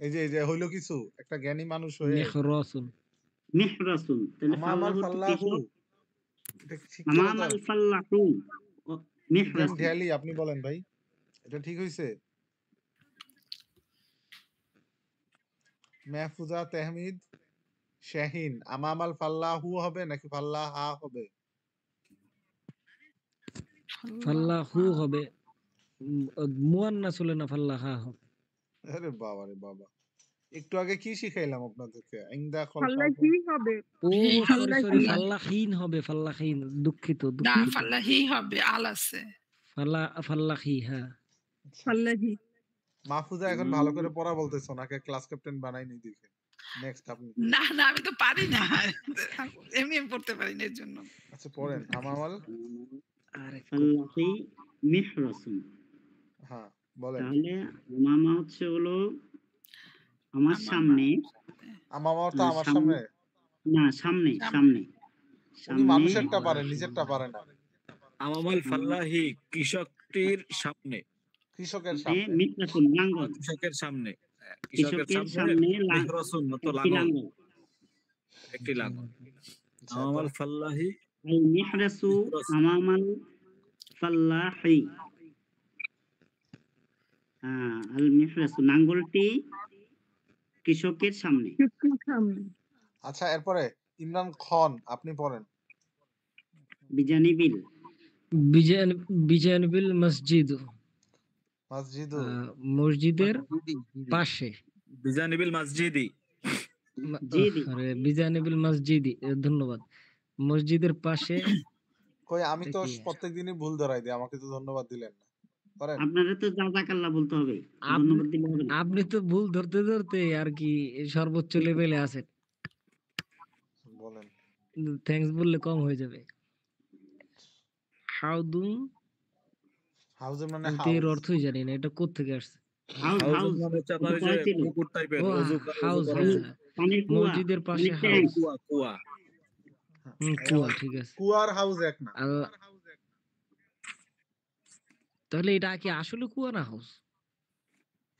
B: এই যে হইলো কিছু একটা জ্ঞানী মানুষ হয়ে
C: মিহরাসুন।
G: মিহরাসুন, তাহলে
B: আমামাল
G: ফাল্লাহু তো
B: ফাল্লাহু,
G: কৃষক।
B: এটা কি শিখতে হতো?
G: আমামাল ফাল্লাহু ও
B: ইব্রাহিম
G: মিহরাসুন।
B: ঢালি, আপনি বলেন ভাই, এটা ঠিক হইছে? মেহফুজা, তেহমিদ, শাহিন, আমামাল ফাল্লাহু হবে নাকি ফাল্লাহা হবে?
C: ফাল্লাহু হবে। মুয়ান্নাস হলে না ফাল্লাহা হবে।
B: আরে বাবা রে বাবা, একটু আগে কি শিখাইলাম আপনাদেরকে? ইনদা
F: ফাল্লা
B: খলকাকুম।
F: কি হবে?
C: ও সরি
F: ফাল্লা
C: সরি,
F: কি?
C: ফাল্লাহিন হবে, ফাল্লাহিন। দুঃখিত
A: না,
C: দুঃখিত।
A: ফাল্লাহি হবে, আল আছে।
C: ফাল্লাহি, হ্যাঁ।
B: আচ্ছা,
F: ফাল্লাহি।
B: মাহফুজা এখন ভালো করে পড়া বলতেছে, ওনাকে ক্লাস ক্যাপ্টেন বানাইনি দেখে। নেক্সট আপনি।
A: না, না, আমি তো পারি না। এমনি আমি পড়তে পারি না এর জন্য।
B: আচ্ছা পড়েন, আমামাল।
C: আরে
G: ফাল্লাহি মিহরাসুন।
B: হ্যাঁ বলেন।
G: তাহলে আমামা হচ্ছে হলো আমার
A: আমামা
G: সামনে,
B: আমামা অর্থ আমার
G: সামনে
B: সামনে।
G: না সামনে
A: সামনে।
G: সামনে
B: উনি
G: সামনে
B: মানুষেরটা পারেন, নিজেরটা পারে না।
H: আমামাল ফাল্লাহি, কৃষকটির সামনে,
B: কৃষকের
G: সামনে
B: সামনে।
G: মিহরাসুন লাঙ্গল।
H: কৃষকের সামনে, কৃষকের
G: কৃষকের
H: সামনে
G: সামনে
H: মিহরাসুন তো
G: একটি
H: লাঙল,
G: লাঙ্গল।
H: একটি লাঙল।
B: আচ্ছা,
H: আমামাল
B: এরপরে?
H: ফাল্লাহি
G: আল মিহরাসু
H: মিহরাসুন।
G: আমামাল ফাল্লাহি। আল মিহরাসু লাঙ্গলটি কৃষকের সামনে।
F: চুক্তির সামনে।
B: আচ্ছা এরপরে ইমরান খান, আপনি পড়েন।
G: বিজানিবিল
C: বিজানবিল মসজিদ।
B: মসজিদু,
C: মসজিদের পাশে।
H: বিজানিবিল মসজিদি।
G: জিদি
C: আরে বিজানবিল মসজিদি, ধন্যবাদ। মসজিদের পাশে।
B: কই আমি তো
C: কি?
B: প্রত্যেকদিনই ভুল ধরাই দিই, আমাকে তো ধন্যবাদ দিলেন না। করেন।
G: আপনারা তো জাযাকাল্লাহ বলতে হবে,
C: আপনি
G: ধন্যবাদ দিলে হবে না।
C: আপনি তো ভুল ধরতে ধরতে আর কি সর্বোচ্চ লেভেলে আছেন।
B: বলেন।
C: থ্যাঙ্কস বললে কম হয়ে যাবে। হাউদুম
B: হাউজে মানে
C: বলতে এর
B: হাউস।
C: অর্থই জানি না, এটা কোত্থেকে আসছে।
G: হাউস
H: হাউজ
G: হাউস
H: মানে হচ্ছে আপনার
G: ওটা
H: ওই যে
G: করা ছিল
H: পুকুর টাইপের,
C: ও
H: ওযু
C: হাউস,
H: করার
C: হ্যাঁ
H: জন্য।
C: হ্যাঁ।
G: পানির কুয়া,
C: মসজিদের পাশে
G: পানির
C: হাউস।
G: ট্যাঙ্ক।
H: কুয়া কুয়া।
B: এই
C: কুয়া, ঠিক আছে।
B: কুয়ার হাউস এক না।
C: আল্লাহ, তাহলে এটা কি আসলে কুয়া না হাউস?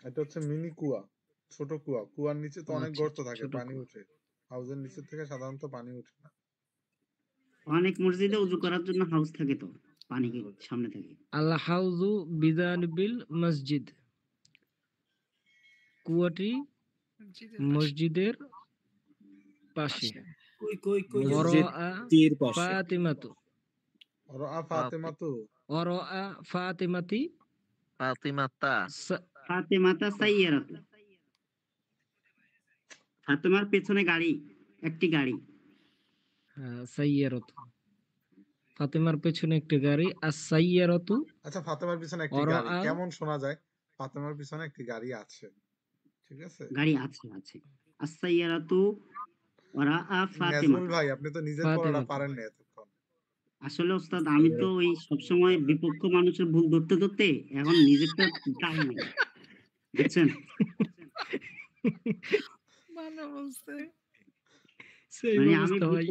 B: এটা হচ্ছে মিনি কুয়া, ছোট কুয়া। কুয়ার নিচে তো অনেক
C: আচ্ছা
B: গর্ত
C: আচ্ছা,
B: থাকে,
C: ছোট
B: পানি
C: কুয়া।
B: উঠে। হাউজের নিচে থেকে সাধারণত পানি উঠে না।
G: অনেক মসজিদে উজু করার জন্য হাউস থাকে, তো পানি সামনে থাকে।
C: আল হাউজু বিজানবিল মসজিদ। কুয়াটি
A: মসজিদের পাশে।
C: মসজিদের পাশে।
A: পাশে।
E: কই কই কই আছে?
H: মসজিদটির পাশে।
C: ফাতিমাতু।
B: ওরা ফাতেমাতু।
C: ওরা ফাতিমাতি।
D: ফাতিমাতা।
G: ফাতেমাতা সাইয়ারাতু। ফাতেমার পেছনে গাড়ি, একটি গাড়ি।
C: সাইয়ারতু। ফাতেমার পেছনে একটি গাড়ি। সাইয়ারতু।
B: আচ্ছা ফাতেমার পিছনে একটি
C: ওরা
B: গাড়ি কেমন শোনা যায়? ফাতেমার পিছনে একটি গাড়ি আছে, ঠিক আছে?
G: গাড়ি আছে আছে। আস-সাইয়ারাতু ওরা
B: নাজমুল
G: ফাতেমাতা।
B: ভাই, আপনি তো নিজের পড়াটা
C: ফাতিমাতু।
B: পারেন না এতক্ষণ।
G: আসলে ওস্তাদ আমি তো ওই সবসময় বিপক্ষ মানুষের ভুল ধরতে ধরতে এখন নিজেরটা টাই নাই, বুঝছেন?
A: ভালো বলছে।
C: সেই
G: মানে আমি
C: অবস্থা ভাই।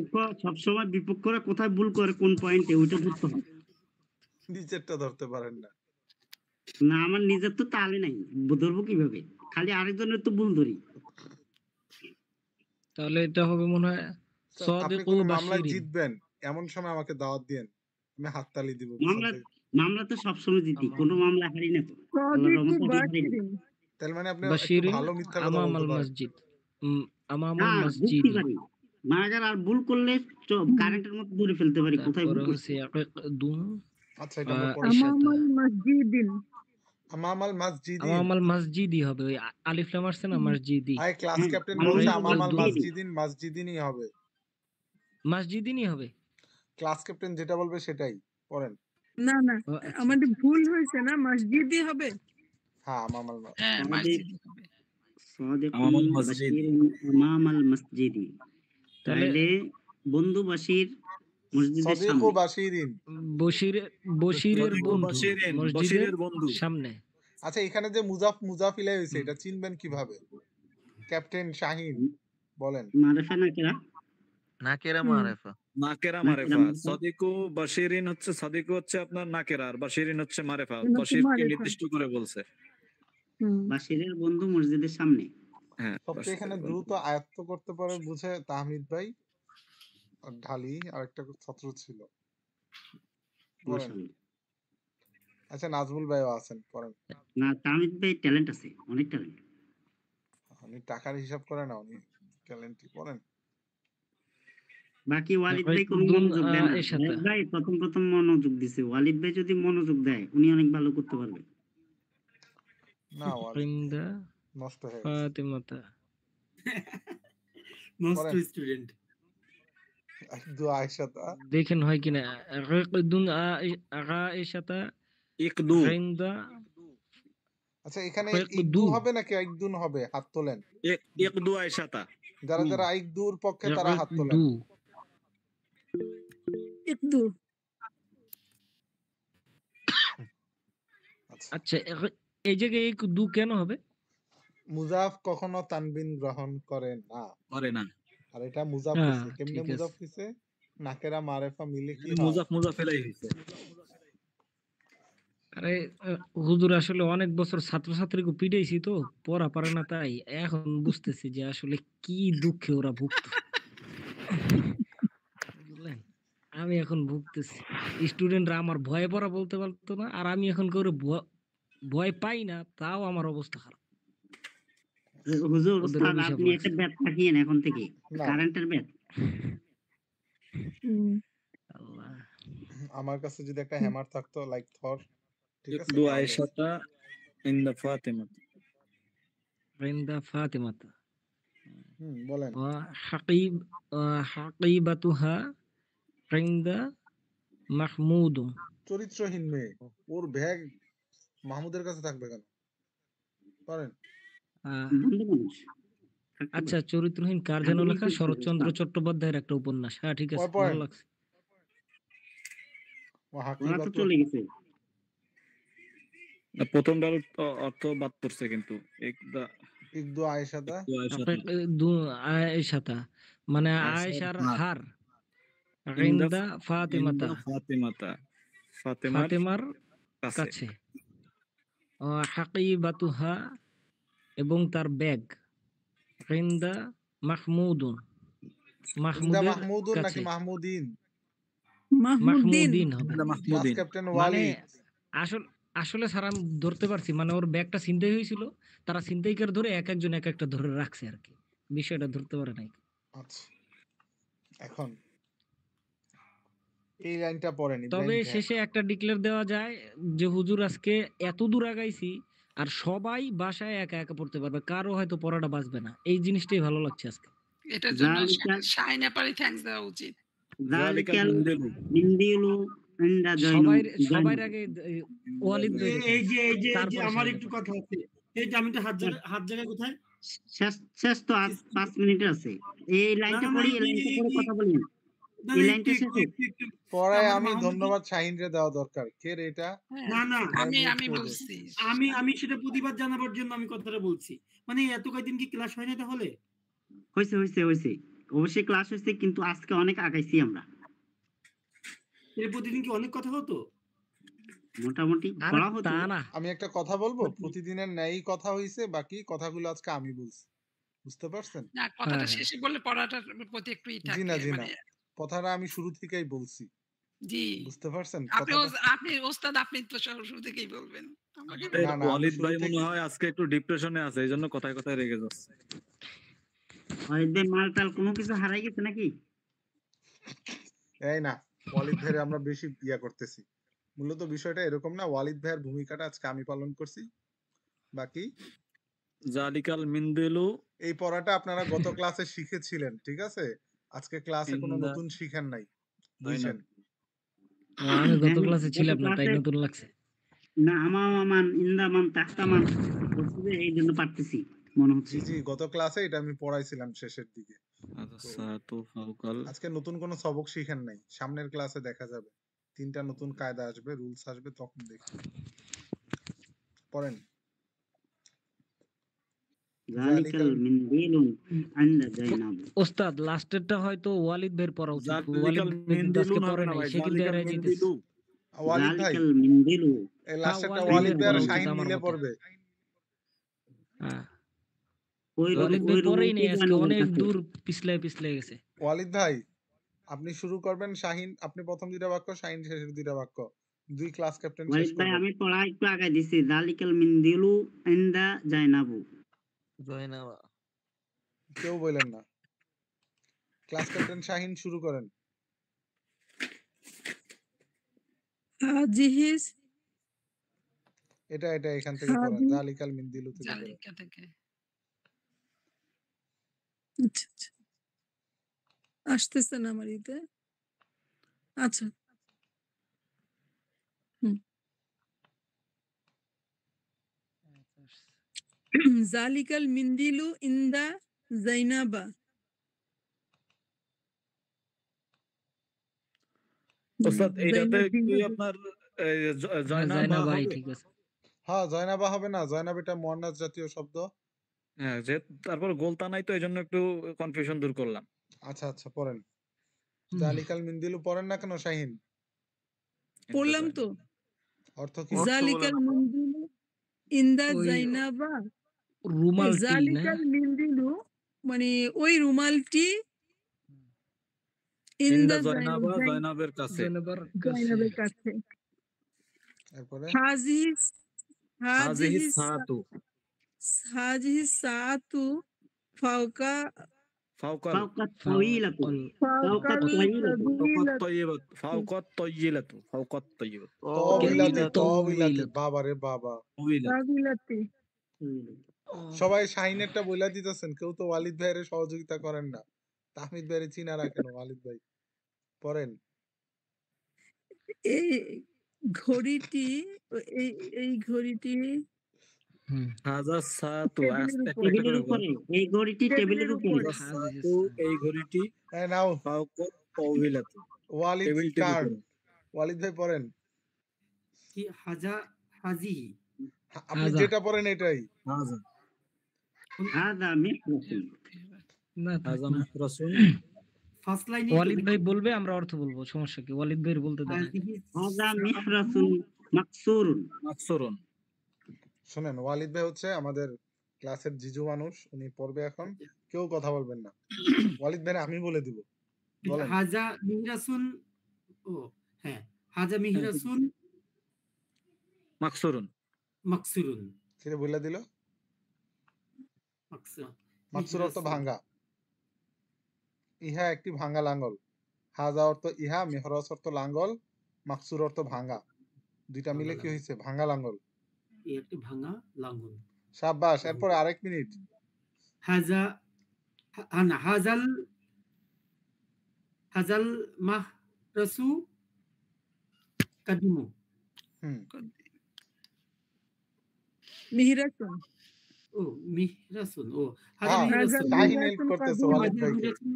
G: সবসময় বিপক্ষরা কোথায় ভুল করে কোন পয়েন্টে ওইটা ধরতে হয়।
B: নিজেরটা ধরতে পারেন না।
G: না আমার নিজের তো তালে নাই, ধরবো কিভাবে? খালি আরেকজনের তো ভুল ধরি।
C: তাহলে এটা হবে মনে হয়
B: স্যার আপনি
C: সাদিকু
B: কোনো মামলায়
C: বাশিরিন।
B: জিতবেন এমন সময় আমাকে দাওয়াত দিয়েন, আমি হাততালি দিব
G: মামলা
B: সাদ্দেক।
G: মামলা তো সবসময় জিতি,
C: আমা
G: কোনো মামলা হারি না তো, আল্লাহর
F: সাদিকু
G: রহমতে এখনো হারি না।
F: বাশিরিন।
B: তার মানে আপনি একটু
C: বাশিরিন
B: ভালো মিথ্যা কথা বলতে
C: আমামাল
B: পারেন।
C: মসজিদ। আমামাল
G: হ্যাঁ বুঝতে
C: মসজিদি।
G: পারি, মারাগার আর ভুল করলে কারেন্টের মতো ধরে ফেলতে পারি কোথায়
C: তারপরে
G: ভুল করছে।
C: হচ্ছে ইয়াকিদুন
B: আচ্ছা এটা আমরা পরে
C: ইশাতা।
F: আমামাল মসজিদিন।
B: আমামাল মসজিদিন।
C: আমামাল মসজিদি হবে, ওই আলিফ লাম আসছে না, মসজিদি।
B: আয় ক্লাস
G: হ্যাঁ
B: ক্যাপ্টেন
G: আমাদের
B: বলছে
C: ইয়াকিদুন
B: আমামাল
G: মসজিদ।
B: মসজিদিন, মসজিদিনই হবে।
C: মসজিদিনই হবে।
B: ক্লাস ক্যাপ্টেন যেটা বলবে সেটাই পড়েন।
F: না না,
C: ও আচ্ছা
F: আমাদের
C: আচ্ছা।
F: ভুল হয়েছে না, মসজিদই হবে।
B: হ্যাঁ আমামাল
A: হ্যাঁ,
G: সাদেক
A: মসজিদই হবে।
G: সাদেকুন
H: আমাল মসজিদ।
G: বাশিরুন আমামাল মসজিদি।
C: তাহলে
G: তাহলে বন্ধু বাশির মসজিদের
B: সাদিক ও
G: সামনে।
B: বাশিরিন।
C: বশিরের
H: সাদিকু
C: বন্ধু
H: বাশিরিন,
C: মসজিদের
H: বশিরের বন্ধু।
C: সামনে।
B: আচ্ছা এখানে যে মুজাফিলাই হয়েছে এটা চিনবেন কিভাবে? ক্যাপ্টেন শাহিন বলেন।
G: মারেফা না কেরা?
D: নাকেরা
F: হুম।
D: মারেফা।
H: নাকেরা
G: নাকেরা
H: মারেফা।
G: মারেফা।
H: সাদিকু বাশিরিন হচ্ছে, সাদিকু হচ্ছে আপনার নাকেরা, আর বাশিরিন হচ্ছে মারেফা।
F: নাকি
H: বাশিরকে
F: মারেফা।
H: নির্দিষ্ট করে বলছে।
F: হুম।
G: বাশিরের বন্ধু মসজিদের সামনে।
H: হ্যাঁ,
B: সবচেয়ে এখানে
H: বাশিরের
B: দ্রুত
H: বন্ধু।
B: আয়ত্ত করতে পারে বুঝে তাহমিদ ভাই আর ঢালি আর একটা ছাত্র ছিল বলেন।
G: মাশাআল্লাহ।
B: আচ্ছা নাজমুল ভাইও আছেন পড়েন।
G: না তামিদ ভাই ট্যালেন্ট আছে, অনেক ট্যালেন্ট।
B: উনি টাকার হিসাব করে না, উনি ট্যালেন্টই পড়েন।
G: বাকি ওয়ালিদ ভাই কোনো
C: ইয়াকিদুন
G: মনোযোগ দেয় না।
C: ইশাতা।
G: ওয়ালিদ ভাই প্রথম মনোযোগ দিছে। ওয়ালিদ ভাই যদি মনোযোগ দেয় উনি অনেক ভালো করতে পারবে।
B: না ওয়ালিদ
C: ইনদা
B: নষ্ট হয়ে গেছে।
C: ফাতিমাতা।
E: মস্ত
B: পড়েন।
E: স্টুডেন্ট।
B: একদু আয়েশাতা।
C: দেখেন হয় কিনা। ইয়াকিদুন আয়েশাতা
H: ইকদু।
C: ইনদা
B: আচ্ছা এখানে ইকদু
C: ফাইকদু।
B: হবে নাকি আইকদুন হবে? হাত তোলেন।
H: ইকদু আয়েশাতা।
B: যারা
G: হুম।
B: যারা আইকদুর পক্ষে তারা হাত তোলেন।
C: ইয়াকিদু।
F: ইকদু।
B: আচ্ছা
C: আচ্ছা এই জায়গায় দু কেন হবে?
B: মুজাফ কখনো তানবিন গ্রহণ করে না,
H: করে না।
B: আর এটা মুজাফ
C: হ্যাঁ
B: হইছে। কেমনে
C: ঠিক
B: মুজাফ
C: আছে।
B: হইছে? নাকেরা মারেফা মিলে কি
H: এখানে
B: হয়?
H: মুজাফেলাই হয়েছে।
C: আরে হুজুর আসলে অনেক বছর ছাত্রছাত্রীকে পিটাইছি তো, পড়া পারে না, তাই এখন বুঝতেছি যে আসলে কি দুঃখে ওরা ভুগতো। বুঝলেন? আমি এখন ভুগতেছি। স্টুডেন্টরা আমার ভয়ে পড়া বলতে পারতো না, আর আমি এখন করে ভয় পাই না, তাও আমার অবস্থা খারাপ।
G: হুজুর
C: ওদের
G: উস্তাদ
C: অভিশাপ
G: আপনি একটা
C: লাগছে।
G: ব্যাট থাকিয়েন এখন থেকে,
B: না
G: কারেন্টের ব্যাট।
F: হুম।
C: আল্লাহ।
B: আমার কাছে যদি একটা হ্যামার থাকতো লাইক থর, ঠিক আছে
H: ইকদু
B: তাহলে
H: আয়েশাতা ইনদা ফাতিমা।
C: ইনদা ফাতিমাতা
B: বলেন।
C: ওয়া হাকিবাতুহা ইনদা মাহমুদুন।
B: চরিত্রহীন মেয়ে, ওর ব্যাগ মাহমুদের কাছে থাকবে কেন? পারেন।
G: বন্ধু মানুষ থাকতে
C: আচ্ছা,
G: পারে।
C: চরিত্রহীন কার যেন
G: আগুনই
C: লেখা?
G: চলছে
C: শরৎচন্দ্র
G: উস্তাদ।
C: চট্টোপাধ্যায়ের একটা উপন্যাস। হ্যাঁ ঠিক আছে,
B: পড়েন।
C: ভালো লাগছে।
B: ও
G: ওরা তো
B: হাকিবাতু
G: চলে গেছে।
H: প্রথমটার অর্থ বাদ পড়ছে কিন্তু। ইকদা
B: ইকদু আয়েশাতা।
H: ইকদু আয়েশাতা।
C: আয়েশাতা মানে
H: আয়েশার
C: আয়েশার
H: হার।
C: হার।
H: ইনদা
C: ইনদা ফাতিমাতা
H: ফাতিমাতা। ফাতেমার
C: ফাতেমার
H: কাছে।
C: কাছে। হাকিবাতুহা এবং তার ব্যাগ। ইনদা মাহমুদুন
B: ইন্দা
C: মাহমুদের
B: মাহমুদুন নাকি
C: কাছে।
B: মাহমুদিন?
F: মাহমুদ্দিন।
C: মাহমুদিন হবে।
H: ইনদা
B: ক্লাস
H: মাহমুদিন।
B: ক্যাপ্টেন
C: মানে
B: ওয়ালিদ।
C: আসলে স্যার আমি ধরতে পারছি, মানে ওর ব্যাগটা ছিনতাই হয়েছিল, তারা ছিনতাইকার ধরে এক একজন এক একটা ধরে রাখছে আর কি, বিষয়টা ধরতে পারে নাই।
B: আচ্ছা এখন এই লাইনটা পড়েন
C: তবে
B: ইব্রাহিম ভাই।
C: শেষে একটা ডিক্লেয়ার দেওয়া যায় যে হুজুর আজকে এত দূর আগাইছি আর সবাই বাসায় একা একা পড়তে পারবে, কারো হয়তো পড়াটা বাঁচবে না, এই জিনিসটাই ভালো লাগছে আজকে।
A: এটার জন্য
G: যালিকা
A: শাহিন আপারই থ্যাঙ্কস দেওয়া উচিত।
H: যালিকা
G: যালিকাল
H: মিনদিলু।
G: মিনদিলু ইনদা
C: সবার আগে ওয়ালিদ ভাই
E: এই
C: দেখেন,
E: যে এই যে এই যে
C: তারপরে
E: আমার
C: শাহিন
E: একটু
C: আপা।
E: কথা আছে। এই যে আমি তো হাত জায়গায় কোথায়?
G: শেষ তো আর 5 মিনিটের আছে। এই
E: না
G: লাইনটা
E: না না
G: পড়ি, এই লাইনটা পড়ে কথা বলি।
E: না
G: এই
E: না
G: লাইনটা শেষ হোক।
E: একটু
B: পড়ায়
E: আমাদের
B: আমি
E: মাহমুদ
B: ধন্যবাদ শাহিনরে দেওয়া দরকার। কে রে এটা?
A: হ্যাঁ,
E: না না
A: আমি
B: মিউট
A: আমি
B: করে দে।
A: বলছি।
E: আমি সেটা প্রতিবাদ জানাবার জন্য আমি কথাটা বলছি। মানে এত কয়দিন কি ক্লাস হয় না তাহলে?
G: হইছে। অবশ্যই ক্লাস হইছে, কিন্তু আজকে অনেক আগাইছি আমরা।
E: এর প্রতিদিন কি অনেক কথা হতো?
G: মোটামুটি
C: আরে
G: পড়া হতো।
C: তা না,
B: আমি একটা কথা বলবো, প্রতিদিনের ন্যায়ই কথা হইছে, বাকি কথাগুলো আজকে আমি বলছি। বুঝতে পারছেন?
A: না
C: হ্যাঁ,
A: কথাটা
C: হ্যাঁ।
A: শেষে বললে পড়াটার প্রতি একটু
B: জি
A: থাকে
B: না, জি না।
A: মানে
B: কথাটা আমি শুরু থেকেই বলছি।
A: জি।
B: বুঝতে পারছেন?
A: আপনি ওস্তাদ আপনি তো শুরু থেকেই বলবেন। আমাকে
H: আমাদের
B: না, না আমি
H: ওয়ালিদ
B: শুরু
H: ভাই মনে
B: থেকে
H: হয় আজকে একটু ডিপ্রেশনে আছে। এইজন্য কথায়, কথায় রেগে যাচ্ছে।
G: ওয়ালিদ ভাই মাল-টাল কোনো কিছু হারাই গেছে নাকি?
B: এই না, ওয়ালিদ ভাইরে আমরা বেশি করতেছি। মূলত বিষয়টা এরকম না, ওয়ালিদ ভাইয়ের ভূমিকাটা আজকে আমি পালন করছি। বাকি
H: জালিকাল মিনদিলু
B: এই পড়াটা আপনারা গত ক্লাসে শিখেছিলেন, ঠিক আছে? আজকে ক্লাসে কোনো
H: ইনদা
B: নতুন শিখেন নাই।
H: জয়নাব।
B: বুঝছেন?
C: আমি গত
G: হ্যাঁ,
C: ক্লাসে
G: গত
C: ছিলাম না, তাই
G: ক্লাসে
C: নতুন লাগছে।
G: না আমামান, ইন্দামান, তাহতামান বলছি যে এইজন্য পারতেছি মনে হচ্ছে।
B: জি, জি, গত ক্লাসে এটা আমি পড়াইছিলাম শেষের দিকে। তো
H: আসাতু ফাওকাল
B: আজকে নতুন কোনো সবক শিখেন নাই। সামনের ক্লাসে দেখা যাবে। ৩ টা নতুন কায়দা আসবে, রুলস আসবে, তখন দেখবেন। পড়েন।
G: যালিকাল
B: জালিকাল
G: মিনদিলুন আনদা জাইনাব।
C: ওস্তাদ লাস্টেরটা হয়তো ওয়ালিদ ভাইয়ের পড়া উচিত। ওয়ালিদ
H: জালিকাল
C: ভাই কিন্তু আজকে
H: মিনদিলুন হবে
C: পড়ে
H: না
C: নাই,
H: ভাই,
C: সে কিন্তু
H: জালিকাল
C: এড়াই যাইতেছে।
H: মিনদিলু।
B: ওয়ালিদ ভাই,
G: যালিকাল মিনদিলু
B: এই
C: হ্যাঁ,
B: লাস্টেরটা
C: ওয়ালিদ
B: ওয়ালিদ
C: ভাইয়ের
B: ভাই আর
C: পড়া উচিত
B: শাহিন
C: আমার
B: মিলে
C: মতে।
B: পড়বে।
C: হ্যাঁ,
G: ওই
C: ওয়ালিদ ভাই
G: ওই
C: পড়েই নেই,
G: রুমে
C: আজকে
G: জানাবেন
C: অনেক
G: কাছে।
C: দূর পিছলায় পিছলায় গেছে।
B: ওয়ালিদ ভাই, আপনি শুরু করবেন, শাহিন আপনি প্রথম ২ টা বাক্য, শাহিন শেষের ২ টা বাক্য। ২ ক্লাস ক্যাপ্টেন শেষ
G: ওয়ালিদ ভাই
B: করবেন।
G: আমি পড়া একটু আগায় দিছি। যালিকাল মিনদিলু আনদা জাইনাবু।
D: জয়নাবা।
B: কেউ বললেন না। ক্লাস ক্যাপ্টেন শাহিন শুরু করেন।
F: হাজিহিস
B: এটা এখান থেকে পড়েন।
F: হাজি
B: জালিকাল মিনদিলু থেকে পড়েন।
A: জালিকা থেকে।
F: আচ্ছা, আচ্ছা। আসতেছে না আমার ইতে। আচ্ছা। হুম। জালিকাল মিনদিলু ইনদা জাইনাবা।
H: ওস্তাদ এইটাতে
F: জাইনাব
H: কি
F: ভিন্ন
H: আপনার এই
C: হ্যাঁ,
H: জয়নাবা
C: জাইনাবাই
H: হবে?
C: ঠিক আছে।
B: হ্যাঁ, জয়নাবা হবে না। জয়নাব এটা মুয়ান্নাস জাতীয় শব্দ।
H: হ্যাঁ, যে তারপর গোলতা নাই তো এজন্য একটু কনফিউশন দূর করলাম।
B: আচ্ছা, আচ্ছা পড়েন।
C: হুম।
B: জালিকাল মিনদিলু পড়েন না কেন শাহিন?
H: ইনদা
F: পড়লাম তো।
H: জয়নাবা।
B: অর্থ কি?
D: অর্থ
F: জালিকাল
D: বলেন তো।
F: মিনদিলু ইনদা
C: ওই
F: জাইনাবা।
C: রুমালটি না?
F: জালিকাল মিনদিলু মানে ওই রুমালটি
H: ইনদা
F: ইনদা
H: জয়নাবা, জয়নাবের কাছে।
C: জয়নাবার কাছে।
F: জাইনাবের কাছে।
B: এরপরে
F: হাজিহিস
H: হাজিহি
F: হাজিহিস
H: সাতু
F: হাজিহিস সাআতু ফাওকা
H: ফাওকাল
G: ফাওকাত তাওয়িলাতু।
F: ফাওকাল
G: ফাওকাত তাওয়িলাতু।
H: ফাওকাত
F: তাবিলাত
H: তয়্যিবাত ফাওকাত তয়্যিলাতু ফাওকাত তয়্যিবাত
B: তবিলাতে,
D: তবিলাতু।
B: তবিলাতে।
C: তবিলাত।
B: বাবা রে বাবা।
H: তয়্যিলাত।
F: তাবিলাতে।
B: সবাই শাহিনেরটা বইলা দিতেছেন। কেউ তো ওয়ালিদ ভাইয়ের সহযোগিতা করেন না। তাহমিদ ভাইয়ের চিনা রাখেন ওয়ালিদ ভাই। পড়েন।
F: এই ঘড়িটি এই এই ঘড়িটি
C: হুম।
H: হাজা সাতু
F: টেবিলের
H: একটা
F: উপরে
H: একটা
G: টেবিলের
H: করে বলেন।
G: উপরে। এই ঘড়িটি টেবিলের
F: টেবিলের
G: উপরে।
F: উপরে
H: হাজা
C: হাজিহিস
H: সাতু এই ঘড়িটি
B: এই নাও,
H: ফাওকাত তয়্যিলাতু
B: ওয়ালিদ
H: টেবিলটির
B: টার্ন।
H: উপরে।
B: ওয়ালিদ ভাই পড়েন।
E: কি হাজিহি
B: আপনি
C: হাজা
B: যেটা পড়েন এটাই।
H: হাজা
G: হাদা মিহরাতুন।
C: না থাক
H: হাজা
C: না।
H: মিহরাসুন
E: ফার্স্ট লাইনে
C: ওয়ালিদ ভাই বলবে, আমরা অর্থ বলবো, সমস্যা কি? ওয়ালিদ ভাইয়ের বলতে দেন আগে।
E: হাজিহি
G: হাদা
E: সাতু
G: মিহরাতুন মাকসুরুন।
H: মাকসুরুন।
B: শোনেন, ওয়ালিদ ভাই হচ্ছে আমাদের ক্লাসের জিজু মানুষ। উনি পড়বে এখন। কেউ কথা বলবেন না। ওয়ালিদ ভাই আমি বলে দিব। বলেন।
E: হাজা মিহরাসুন। ও হ্যাঁ, হাজা মিহরাসুন
H: মাকসুরুন।
E: মাকসুরুন।
B: সেটা বলে দিল। মাকসুর অর্থ
E: মিহরাসুন।
B: ভাঙ্গা। ইহা একটি ভাঙ্গা লাঙ্গল। হাজা অর্থ ইহা, মেহরাস অর্থ লাঙ্গল, মাকসুর অর্থ ভাঙ্গা। দুইটা
E: ভাঙা
B: মিলে কি
E: লাঙ্গল।
B: হয়েছে? ভাঙ্গা লাঙ্গল।
E: এই একটি ভাঙা লাঙ্গল।
B: সাব্বাস। এরপরে আরেক মিনিট।
E: হাজা না হাজাল মাহরাসু কাদিমু।
B: হুম।
F: মিহরাতুন।
E: ও মিহরাসুন। ও হাজা
B: হ্যাঁ,
E: মিহরাসুন।
F: হাজাল
B: শাহিন হেল্প
F: মিহরাতুন
B: করতেছে
F: কাদিমু।
B: ওয়ালিদ
E: হাজা
B: ভাইকে।
E: মিহরাসুন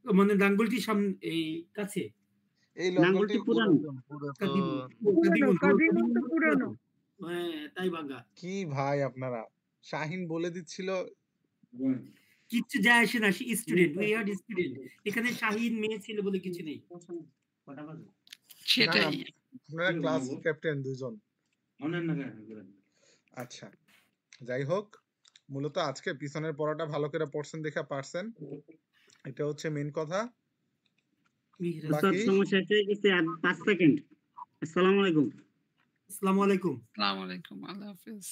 E: মানে লাঙ্গলটি সামনে এই কাছে।
B: এই লঙ্গলটি
G: লাঙ্গলটি পুরানো।
E: কাদিমু। ও
F: পুরনো
E: কাদিমুন।
F: কাদিমু তো পুরনো।
E: হ্যাঁ, তাই ভাঙা।
B: কি ভাই আপনারা? শাহিন বলে দিচ্ছিল।
E: কিচ্ছু যায় আসে না, স্টুডেন্ট, উই আর স্টুডেন্ট। এখানে শাহিন মেয়ে ছিল বলে কিছু নেই।
B: না, না,
A: সেটাই।
B: আপনারা ক্লাস ক্যাপ্টেন দুজন। আচ্ছা, যাই হোক, মূলত আজকে পিছনের পড়াটা ভালো করে পড়ছেন দেখা পারছেন, এটা হচ্ছে মেন কথা।
G: উস্তাদ
B: বাকি
G: সময় শেষ হয়ে গেছে আর 5 সেকেন্ড। আসসালামু আলাইকুম।
E: আসসালামু আলাইকুম।
A: আসসালামু আলাইকুম। আল্লাহ হাফেজ।